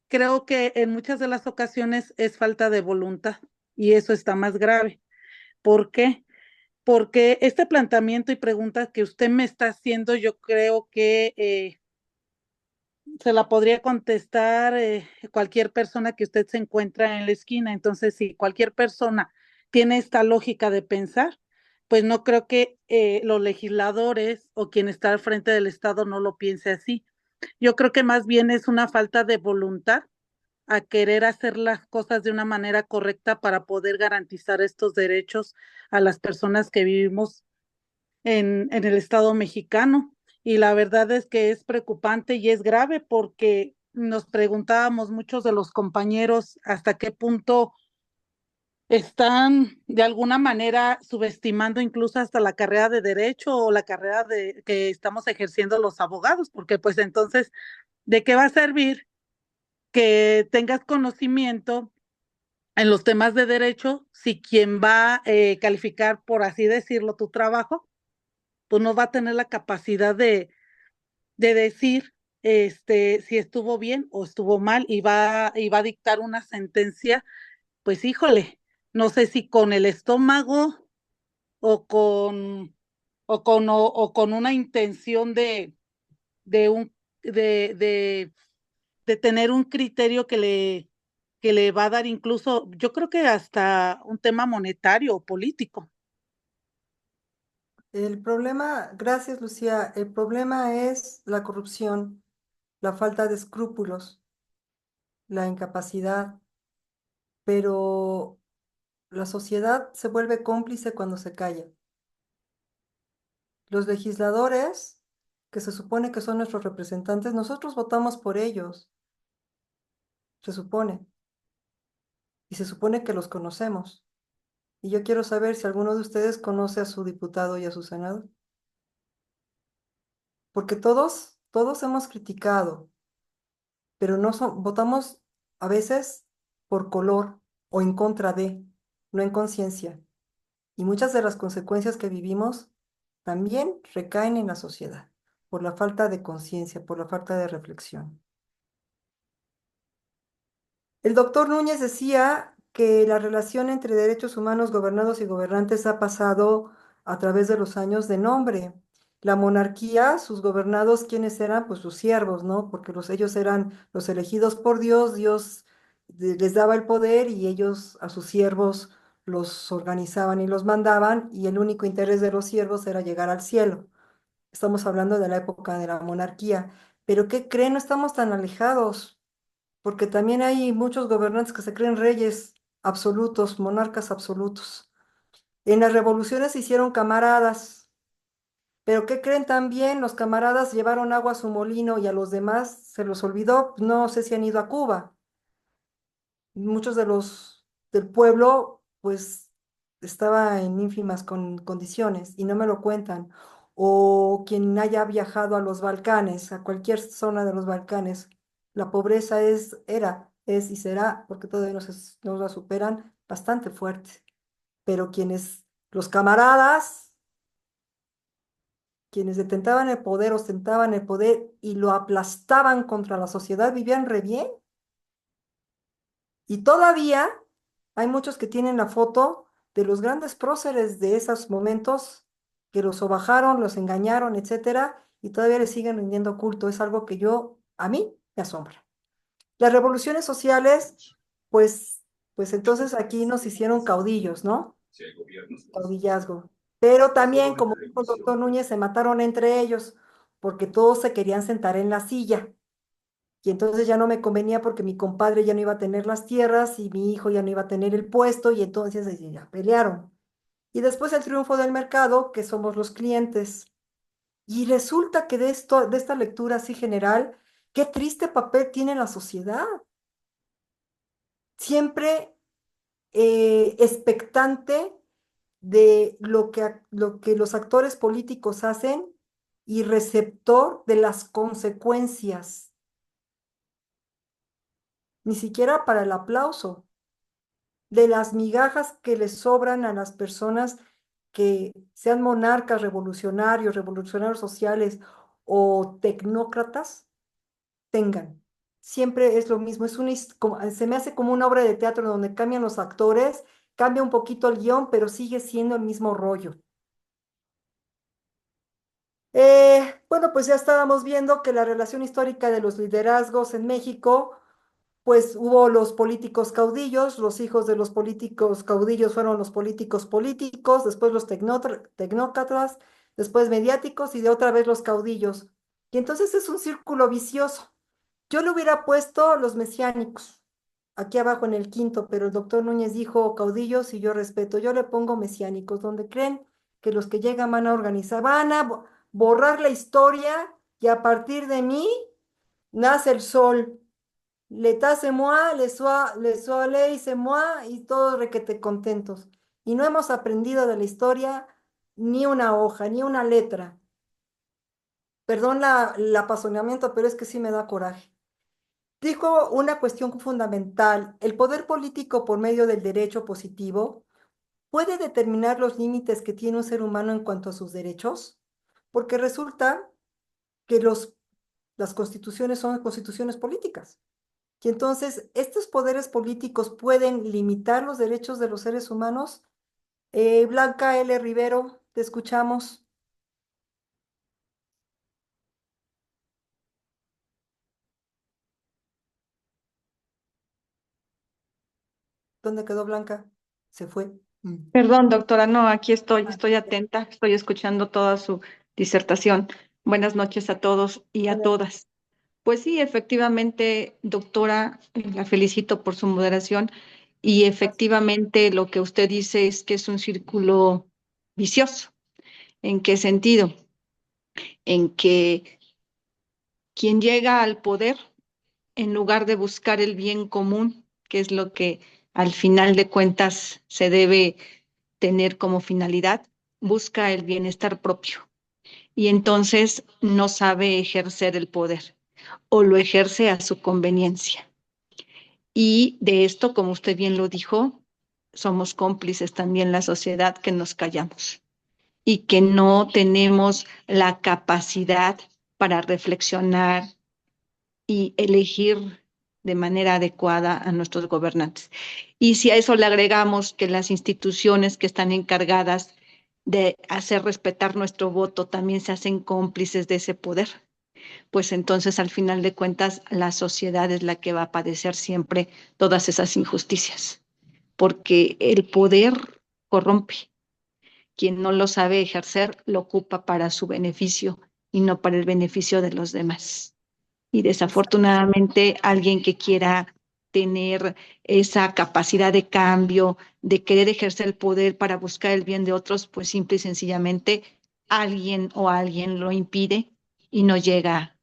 creo que en muchas de las ocasiones es falta de voluntad y eso está más grave. ¿Por qué? Porque este planteamiento y pregunta que usted me está haciendo, yo creo que se la podría contestar cualquier persona que usted se encuentra en la esquina. Entonces, si cualquier persona tiene esta lógica de pensar, pues no creo que los legisladores o quien está al frente del Estado no lo piense así. Yo creo que más bien es una falta de voluntad a querer hacer las cosas de una manera correcta para poder garantizar estos derechos a las personas que vivimos en el Estado mexicano. Y la verdad es que es preocupante y es grave porque nos preguntábamos muchos de los compañeros hasta qué punto están de alguna manera subestimando incluso hasta la carrera de derecho o la carrera que estamos ejerciendo los abogados, porque pues entonces, ¿de qué va a servir que tengas conocimiento en los temas de derecho si quien va a calificar, por así decirlo, tu trabajo, pues no va a tener la capacidad de decir si estuvo bien o estuvo mal y va a dictar una sentencia, pues híjole, no sé si con el estómago o o con una intención de un de, de, de tener un criterio que le va a dar incluso, yo creo que hasta un tema monetario o político. El problema, gracias Lucía, el problema es la corrupción, la falta de escrúpulos, la incapacidad, pero la sociedad se vuelve cómplice cuando se calla. Los legisladores, que se supone que son nuestros representantes, nosotros votamos por ellos, se supone, y se supone que los conocemos. Y yo quiero saber si alguno de ustedes conoce a su diputado y a su senador, porque todos hemos criticado, pero votamos a veces por color o en contra de, no en conciencia. Y muchas de las consecuencias que vivimos también recaen en la sociedad, por la falta de conciencia, por la falta de reflexión. El doctor Núñez decía que la relación entre derechos humanos, gobernados y gobernantes ha pasado a través de los años de nombre. La monarquía, sus gobernados, ¿quiénes eran? Pues sus siervos, ¿no? Porque ellos eran los elegidos por Dios, Dios les daba el poder y ellos a sus siervos los organizaban y los mandaban y el único interés de los siervos era llegar al cielo. Estamos hablando de la época de la monarquía. Pero ¿qué creen? No estamos tan alejados porque también hay muchos gobernantes que se creen reyes absolutos, monarcas absolutos. En las revoluciones se hicieron camaradas, pero ¿qué creen también? Los camaradas llevaron agua a su molino y a los demás se los olvidó. No sé si han ido a Cuba. Muchos de los del pueblo, pues, estaba en ínfimas condiciones y no me lo cuentan. O quien haya viajado a los Balcanes, a cualquier zona de los Balcanes, la pobreza es y será, porque todavía nos la superan, bastante fuerte. Pero los camaradas, quienes detentaban el poder, ostentaban el poder y lo aplastaban contra la sociedad, vivían re bien. Y todavía hay muchos que tienen la foto de los grandes próceres de esos momentos que los sobajaron, los engañaron, etcétera, y todavía les siguen rindiendo culto. Es algo que a mí me asombra. Las revoluciones sociales, pues entonces aquí nos hicieron caudillos, ¿no? Caudillazgo. Pero también, como dijo el doctor Núñez, se mataron entre ellos porque todos se querían sentar en la silla. Y entonces ya no me convenía porque mi compadre ya no iba a tener las tierras y mi hijo ya no iba a tener el puesto y entonces ya pelearon. Y después el triunfo del mercado, que somos los clientes. Y resulta que de esta lectura así general, qué triste papel tiene la sociedad. Siempre expectante de lo que los actores políticos hacen y receptor de las consecuencias, ni siquiera para el aplauso, de las migajas que les sobran a las personas que sean monarcas, revolucionarios sociales o tecnócratas, tengan. Siempre es lo mismo, se me hace como una obra de teatro donde cambian los actores, cambia un poquito el guión, pero sigue siendo el mismo rollo. Bueno, pues ya estábamos viendo que la relación histórica de los liderazgos en México, pues hubo los políticos caudillos, los hijos de los políticos caudillos fueron los políticos políticos, después los tecnócratas, después mediáticos y de otra vez los caudillos. Y entonces es un círculo vicioso. Yo le hubiera puesto los mesiánicos aquí abajo en el quinto, pero el doctor Núñez dijo caudillos y yo respeto. Yo le pongo mesiánicos, donde creen que los que llegan van a organizar, borrar la historia y a partir de mí nace el sol. L'état c'est moi, le soleil c'est moi y todos requete contentos. Y no hemos aprendido de la historia ni una hoja, ni una letra. Perdón el apasionamiento, pero es que sí me da coraje. Dijo una cuestión fundamental, el poder político por medio del derecho positivo puede determinar los límites que tiene un ser humano en cuanto a sus derechos, porque resulta que las constituciones son constituciones políticas. Y entonces, ¿estos poderes políticos pueden limitar los derechos de los seres humanos? Blanca L. Rivero, te escuchamos. ¿Dónde quedó Blanca? Se fue. Perdón, doctora, no, aquí estoy atenta, estoy escuchando toda su disertación. Buenas noches a todos y a todas. Pues sí, efectivamente, doctora, la felicito por su moderación y efectivamente lo que usted dice es que es un círculo vicioso. ¿En qué sentido? En que quien llega al poder, en lugar de buscar el bien común, que es lo que al final de cuentas se debe tener como finalidad, busca el bienestar propio y entonces no sabe ejercer el poder o lo ejerce a su conveniencia. Y de esto, como usted bien lo dijo, somos cómplices también la sociedad que nos callamos y que no tenemos la capacidad para reflexionar y elegir de manera adecuada a nuestros gobernantes. Y si a eso le agregamos que las instituciones que están encargadas de hacer respetar nuestro voto también se hacen cómplices de ese poder, pues entonces al final de cuentas la sociedad es la que va a padecer siempre todas esas injusticias, porque el poder corrompe. Quien no lo sabe ejercer lo ocupa para su beneficio y no para el beneficio de los demás. Y desafortunadamente alguien que quiera tener esa capacidad de cambio, de querer ejercer el poder para buscar el bien de otros, pues simple y sencillamente alguien lo impide y no llega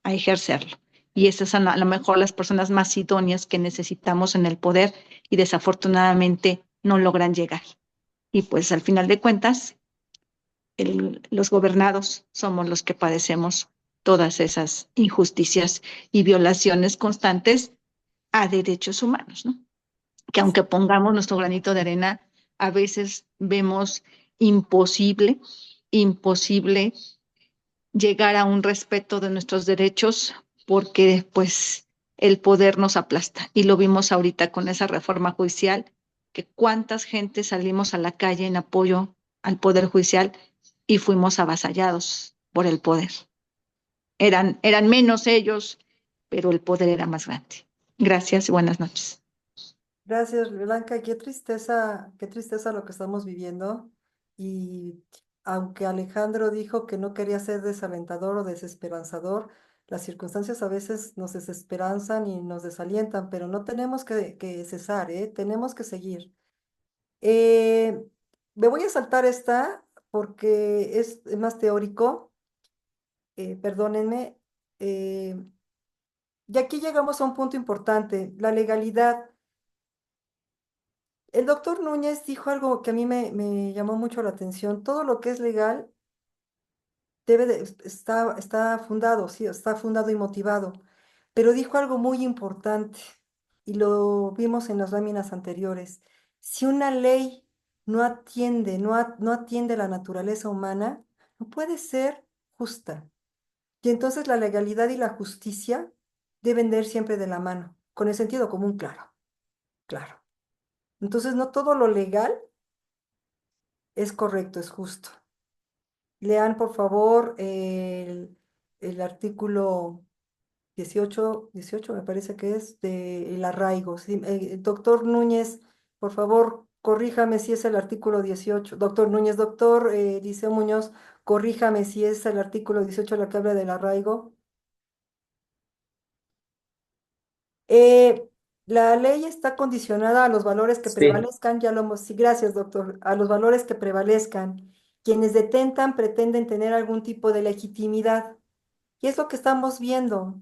a ejercerlo. Y esas son a lo mejor las personas más idóneas que necesitamos en el poder y desafortunadamente no logran llegar. Y pues al final de cuentas, los gobernados somos los que padecemos todas esas injusticias y violaciones constantes a derechos humanos, ¿no? Que aunque pongamos nuestro granito de arena, a veces vemos imposible llegar a un respeto de nuestros derechos porque pues el poder nos aplasta. Y lo vimos ahorita con esa reforma judicial, que cuántas gente salimos a la calle en apoyo al poder judicial y fuimos avasallados por el poder. Eran menos ellos, pero el poder era más grande. Gracias y buenas noches. Gracias, Blanca. Qué tristeza lo que estamos viviendo. Y aunque Alejandro dijo que no quería ser desalentador o desesperanzador, las circunstancias a veces nos desesperanzan y nos desalientan, pero no tenemos que cesar, ¿eh? Tenemos que seguir. Eh, Me voy a saltar esta porque es más teórico, perdónenme. eh, y aquí llegamos a un punto importante, la legalidad. El doctor Núñez dijo algo que a mí me llamó mucho la atención. Todo lo que es legal está fundado, sí, está fundado y motivado. Pero dijo algo muy importante y lo vimos en las láminas anteriores. Si una ley no atiende la naturaleza humana, no puede ser justa. Y entonces la legalidad y la justicia deben de ir siempre de la mano, con el sentido común, claro, claro. Entonces no todo lo legal es correcto, es justo. Lean, por favor, el artículo 18 me parece que es, del arraigo. Sí, doctor Núñez, por favor, corríjame si es el artículo 18. Doctor Núñez, doctor Liceo Muñoz, corríjame si es el artículo 18 la que habla del arraigo. Eh, la ley está condicionada a los valores que Sí. prevalezcan, ya lo hemos, sí, gracias, doctor, a los valores que prevalezcan. Quienes detentan pretenden tener algún tipo de legitimidad. Y es lo que estamos viendo.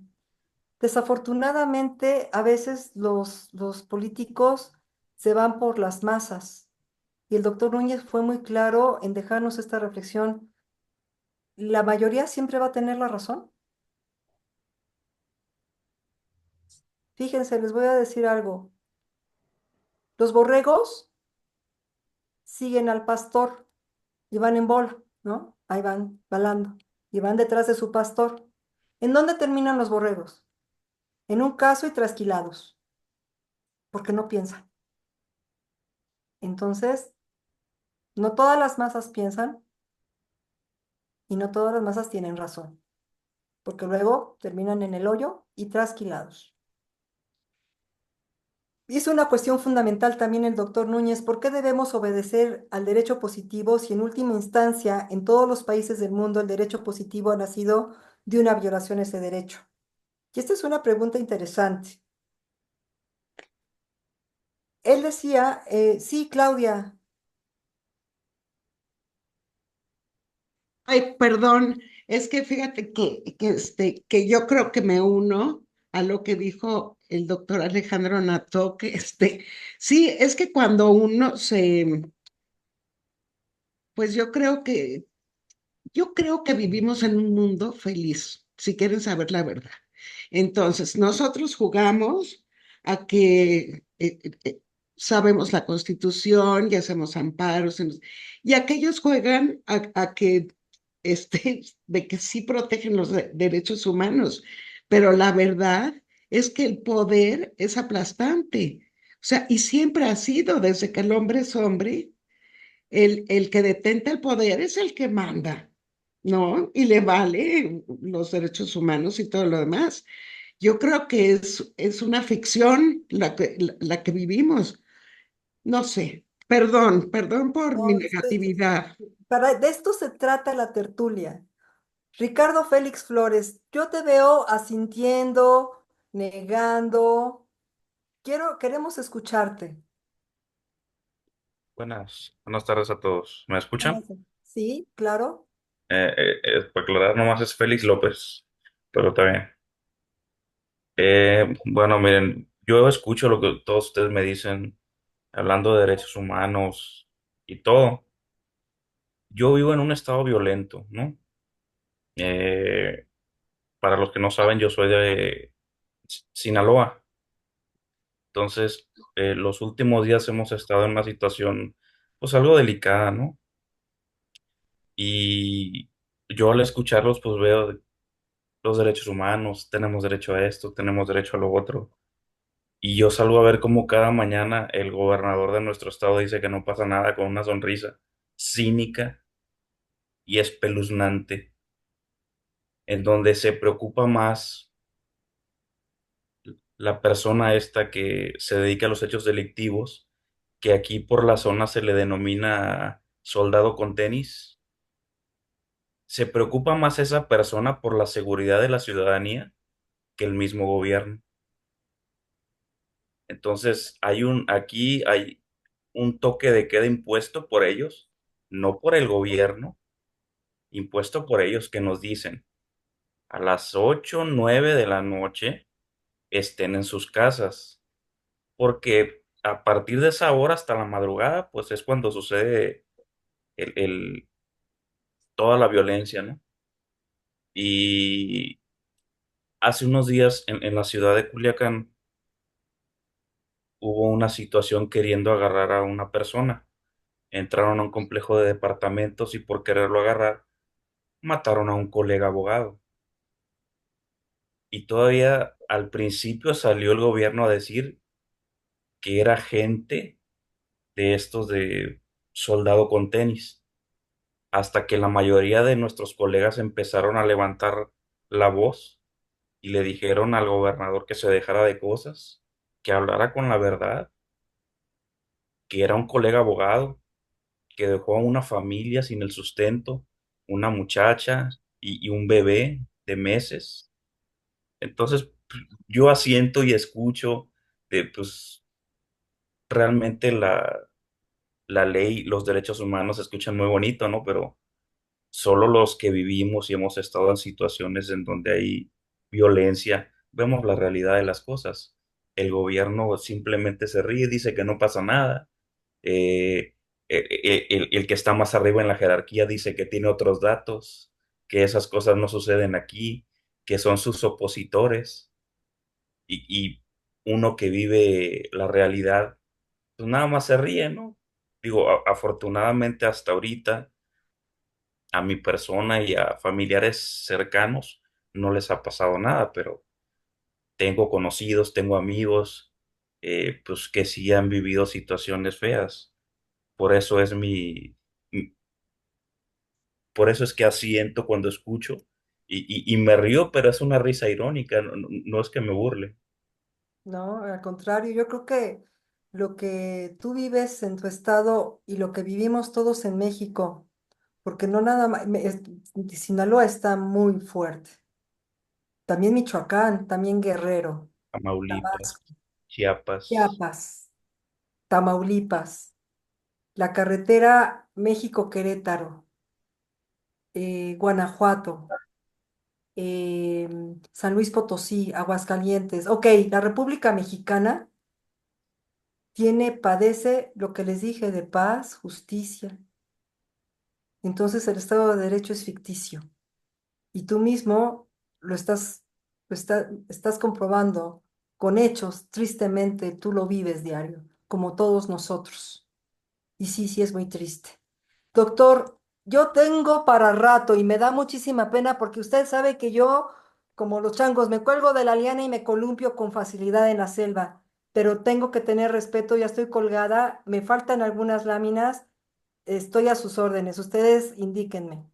Desafortunadamente, a veces los políticos se van por las masas. Y el doctor Núñez fue muy claro en dejarnos esta reflexión. La mayoría siempre va a tener la razón. Fíjense, les voy a decir algo. Los borregos siguen al pastor y van en bola, ¿no? Ahí van balando y van detrás de su pastor. ¿En dónde terminan los borregos? En un caso y trasquilados, porque no piensan. Entonces, no todas las masas piensan y no todas las masas tienen razón, porque luego terminan en el hoyo y trasquilados. Hizo una cuestión fundamental también el doctor Núñez: ¿por qué debemos obedecer al derecho positivo si en última instancia en todos los países del mundo el derecho positivo ha nacido de una violación a ese derecho? Y esta es una pregunta interesante. Él decía, sí, Claudia. Ay, perdón, es que fíjate que yo creo que me uno a lo que dijo el doctor Alejandro Nato, que sí, es que cuando uno pues yo creo que vivimos en un mundo feliz, si quieren saber la verdad. Entonces, nosotros jugamos a que sabemos la Constitución y hacemos amparos, y aquellos juegan a que de que sí protegen los derechos humanos, pero la verdad es que el poder es aplastante. O sea, y siempre ha sido, desde que el hombre es hombre, el que detenta el poder es el que manda, ¿no? Y le vale los derechos humanos y todo lo demás. Yo creo que es una ficción la que vivimos. No sé, perdón por mi No, negatividad. de esto se trata la tertulia. Ricardo Félix Flores, yo te veo asintiendo, negando. Queremos escucharte. Buenas tardes a todos. ¿Me escuchan? Sí, claro. Para aclarar, nomás es Félix López, pero está bien. Bueno, miren, yo escucho lo que todos ustedes me dicen, hablando de derechos humanos y todo. Yo vivo en un estado violento, ¿no? Eh, para los que no saben, yo soy de Sinaloa. Entonces, los últimos días hemos estado en una situación, pues algo delicada, ¿no? Y yo al escucharlos, pues veo los derechos humanos, tenemos derecho a esto, tenemos derecho a lo otro. Y yo salgo a ver cómo cada mañana el gobernador de nuestro estado dice que no pasa nada con una sonrisa cínica y espeluznante, en donde se preocupa más la persona esta que se dedica a los hechos delictivos, que aquí por la zona se le denomina soldado con tenis. Se preocupa más esa persona por la seguridad de la ciudadanía que el mismo gobierno. Entonces, aquí hay un toque de queda impuesto por ellos, no por el gobierno, impuesto por ellos que nos dicen a las 8 9 de la noche estén en sus casas, porque a partir de esa hora hasta la madrugada, pues es cuando sucede el, el- toda la violencia, ¿no? Y hace unos días en la ciudad de Culiacán hubo una situación queriendo agarrar a una persona. Entraron a un complejo de departamentos y por quererlo agarrar, mataron a un colega abogado. Y todavía al principio salió el gobierno a decir que era gente de estos de soldado con tenis, hasta que la mayoría de nuestros colegas empezaron a levantar la voz y le dijeron al gobernador que se dejara de cosas, que hablara con la verdad, que era un colega abogado, que dejó a una familia sin el sustento, una muchacha y un bebé de meses. Entonces, yo asiento y escucho, pues realmente la ley, los derechos humanos se escuchan muy bonito, ¿no? Pero solo los que vivimos y hemos estado en situaciones en donde hay violencia, vemos la realidad de las cosas. El gobierno simplemente se ríe, dice que no pasa nada. Eh, el que está más arriba en la jerarquía dice que tiene otros datos, que esas cosas no suceden aquí, que son sus opositores. Y uno que vive la realidad, pues nada más se ríe, ¿no? Digo, afortunadamente hasta ahorita a mi persona y a familiares cercanos no les ha pasado nada, pero tengo conocidos, tengo amigos, pues que sí han vivido situaciones feas. Por eso es mi- por eso es que asiento cuando escucho y me río, pero es una risa irónica, no es que me burle. No, al contrario, yo creo que lo que tú vives en tu estado y lo que vivimos todos en México, porque no nada más, Sinaloa está muy fuerte, también Michoacán, también Guerrero, Tamaulipas, Tabasco, Chiapas, Chiapas, Tamaulipas, la carretera México-Querétaro, Guanajuato, San Luis Potosí, Aguascalientes. Ok, la República Mexicana padece lo que les dije de paz, justicia. Entonces el Estado de Derecho es ficticio. Y tú mismo lo estás, estás comprobando con hechos, tristemente, tú lo vives diario, como todos nosotros. Y sí, sí es muy triste. Doctor, yo tengo para rato y me da muchísima pena porque usted sabe que yo, como los changos, me cuelgo de la liana y me columpio con facilidad en la selva, pero tengo que tener respeto, ya estoy colgada, me faltan algunas láminas, estoy a sus órdenes, ustedes indíquenme.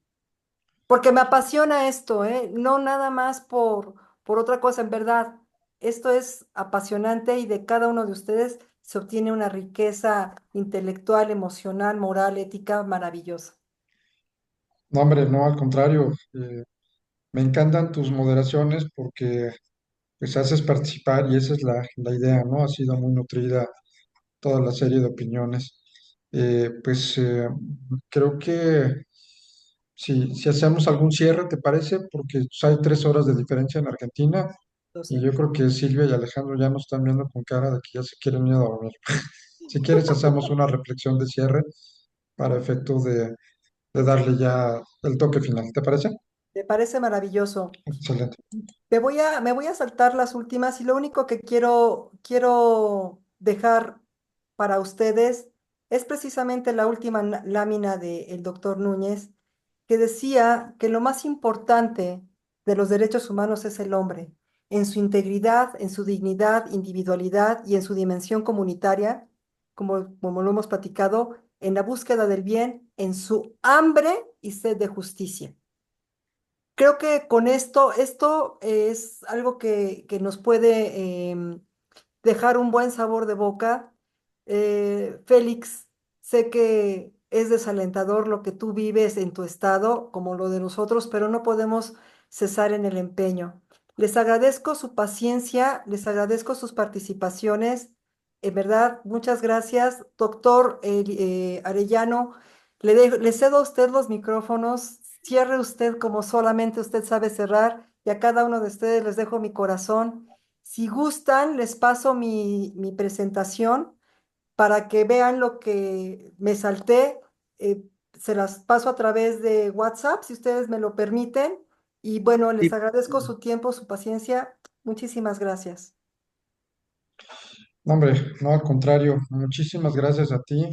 Porque me apasiona esto, ¿eh? No nada más por otra cosa, en verdad. Esto es apasionante y de cada uno de ustedes se obtiene una riqueza intelectual, emocional, moral, ética maravillosa. No, hombre, no, al contrario, me encantan tus moderaciones porque pues haces participar y esa es la idea, ¿no? Ha sido muy nutrida toda la serie de opiniones. Pues creo que si hacemos algún cierre, ¿te parece? Porque pues, hay 3 horas de diferencia en Argentina y Entonces, yo creo que Silvia y Alejandro ya nos están viendo con cara de que ya se quieren ir a dormir. Si quieres, hacemos una reflexión de cierre para efecto de darle ya el toque final. ¿Te parece? me parece maravilloso. Excelente. Me voy a saltar las últimas y lo único que quiero dejar para ustedes es precisamente la última lámina del doctor Núñez que decía que lo más importante de los derechos humanos es el hombre, en su integridad, en su dignidad, individualidad y en su dimensión comunitaria, como lo hemos platicado, en la búsqueda del bien, en su hambre y sed de justicia. Creo que con esto es algo que nos puede dejar un buen sabor de boca. Félix, sé que es desalentador lo que tú vives en tu estado, como lo de nosotros, pero no podemos cesar en el empeño. Les agradezco su paciencia, les agradezco sus participaciones. En verdad, muchas gracias. Doctor Arellano, le cedo a usted los micrófonos. Cierre usted como solamente usted sabe cerrar y a cada uno de ustedes les dejo mi corazón. Si gustan, les paso mi presentación para que vean lo que me salté. Se las paso a través de WhatsApp, si ustedes me lo permiten. Y bueno, les Sí, agradezco su tiempo, su paciencia. Muchísimas gracias. No, hombre, no, al contrario, muchísimas gracias a ti.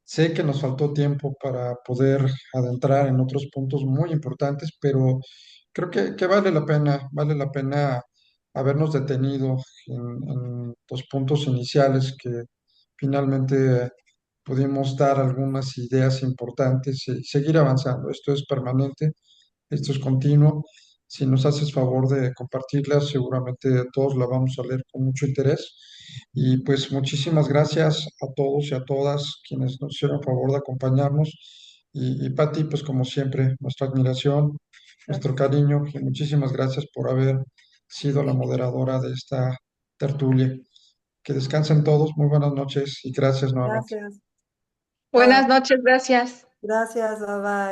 Sé que nos faltó tiempo para poder adentrar en otros puntos muy importantes, pero creo que vale la pena habernos detenido en los puntos iniciales que finalmente pudimos dar algunas ideas importantes y seguir avanzando. Esto es permanente, esto es continuo. Si nos haces favor de compartirla, seguramente todos la vamos a leer con mucho interés. Y pues muchísimas gracias a todos y a todas quienes nos hicieron favor de acompañarnos. Y Pati, pues como siempre, nuestra admiración, nuestro cariño y muchísimas gracias por haber sido la moderadora de esta tertulia. Que descansen todos, muy buenas noches y gracias nuevamente. Gracias. Bye. Buenas noches, gracias. Gracias, bye bye.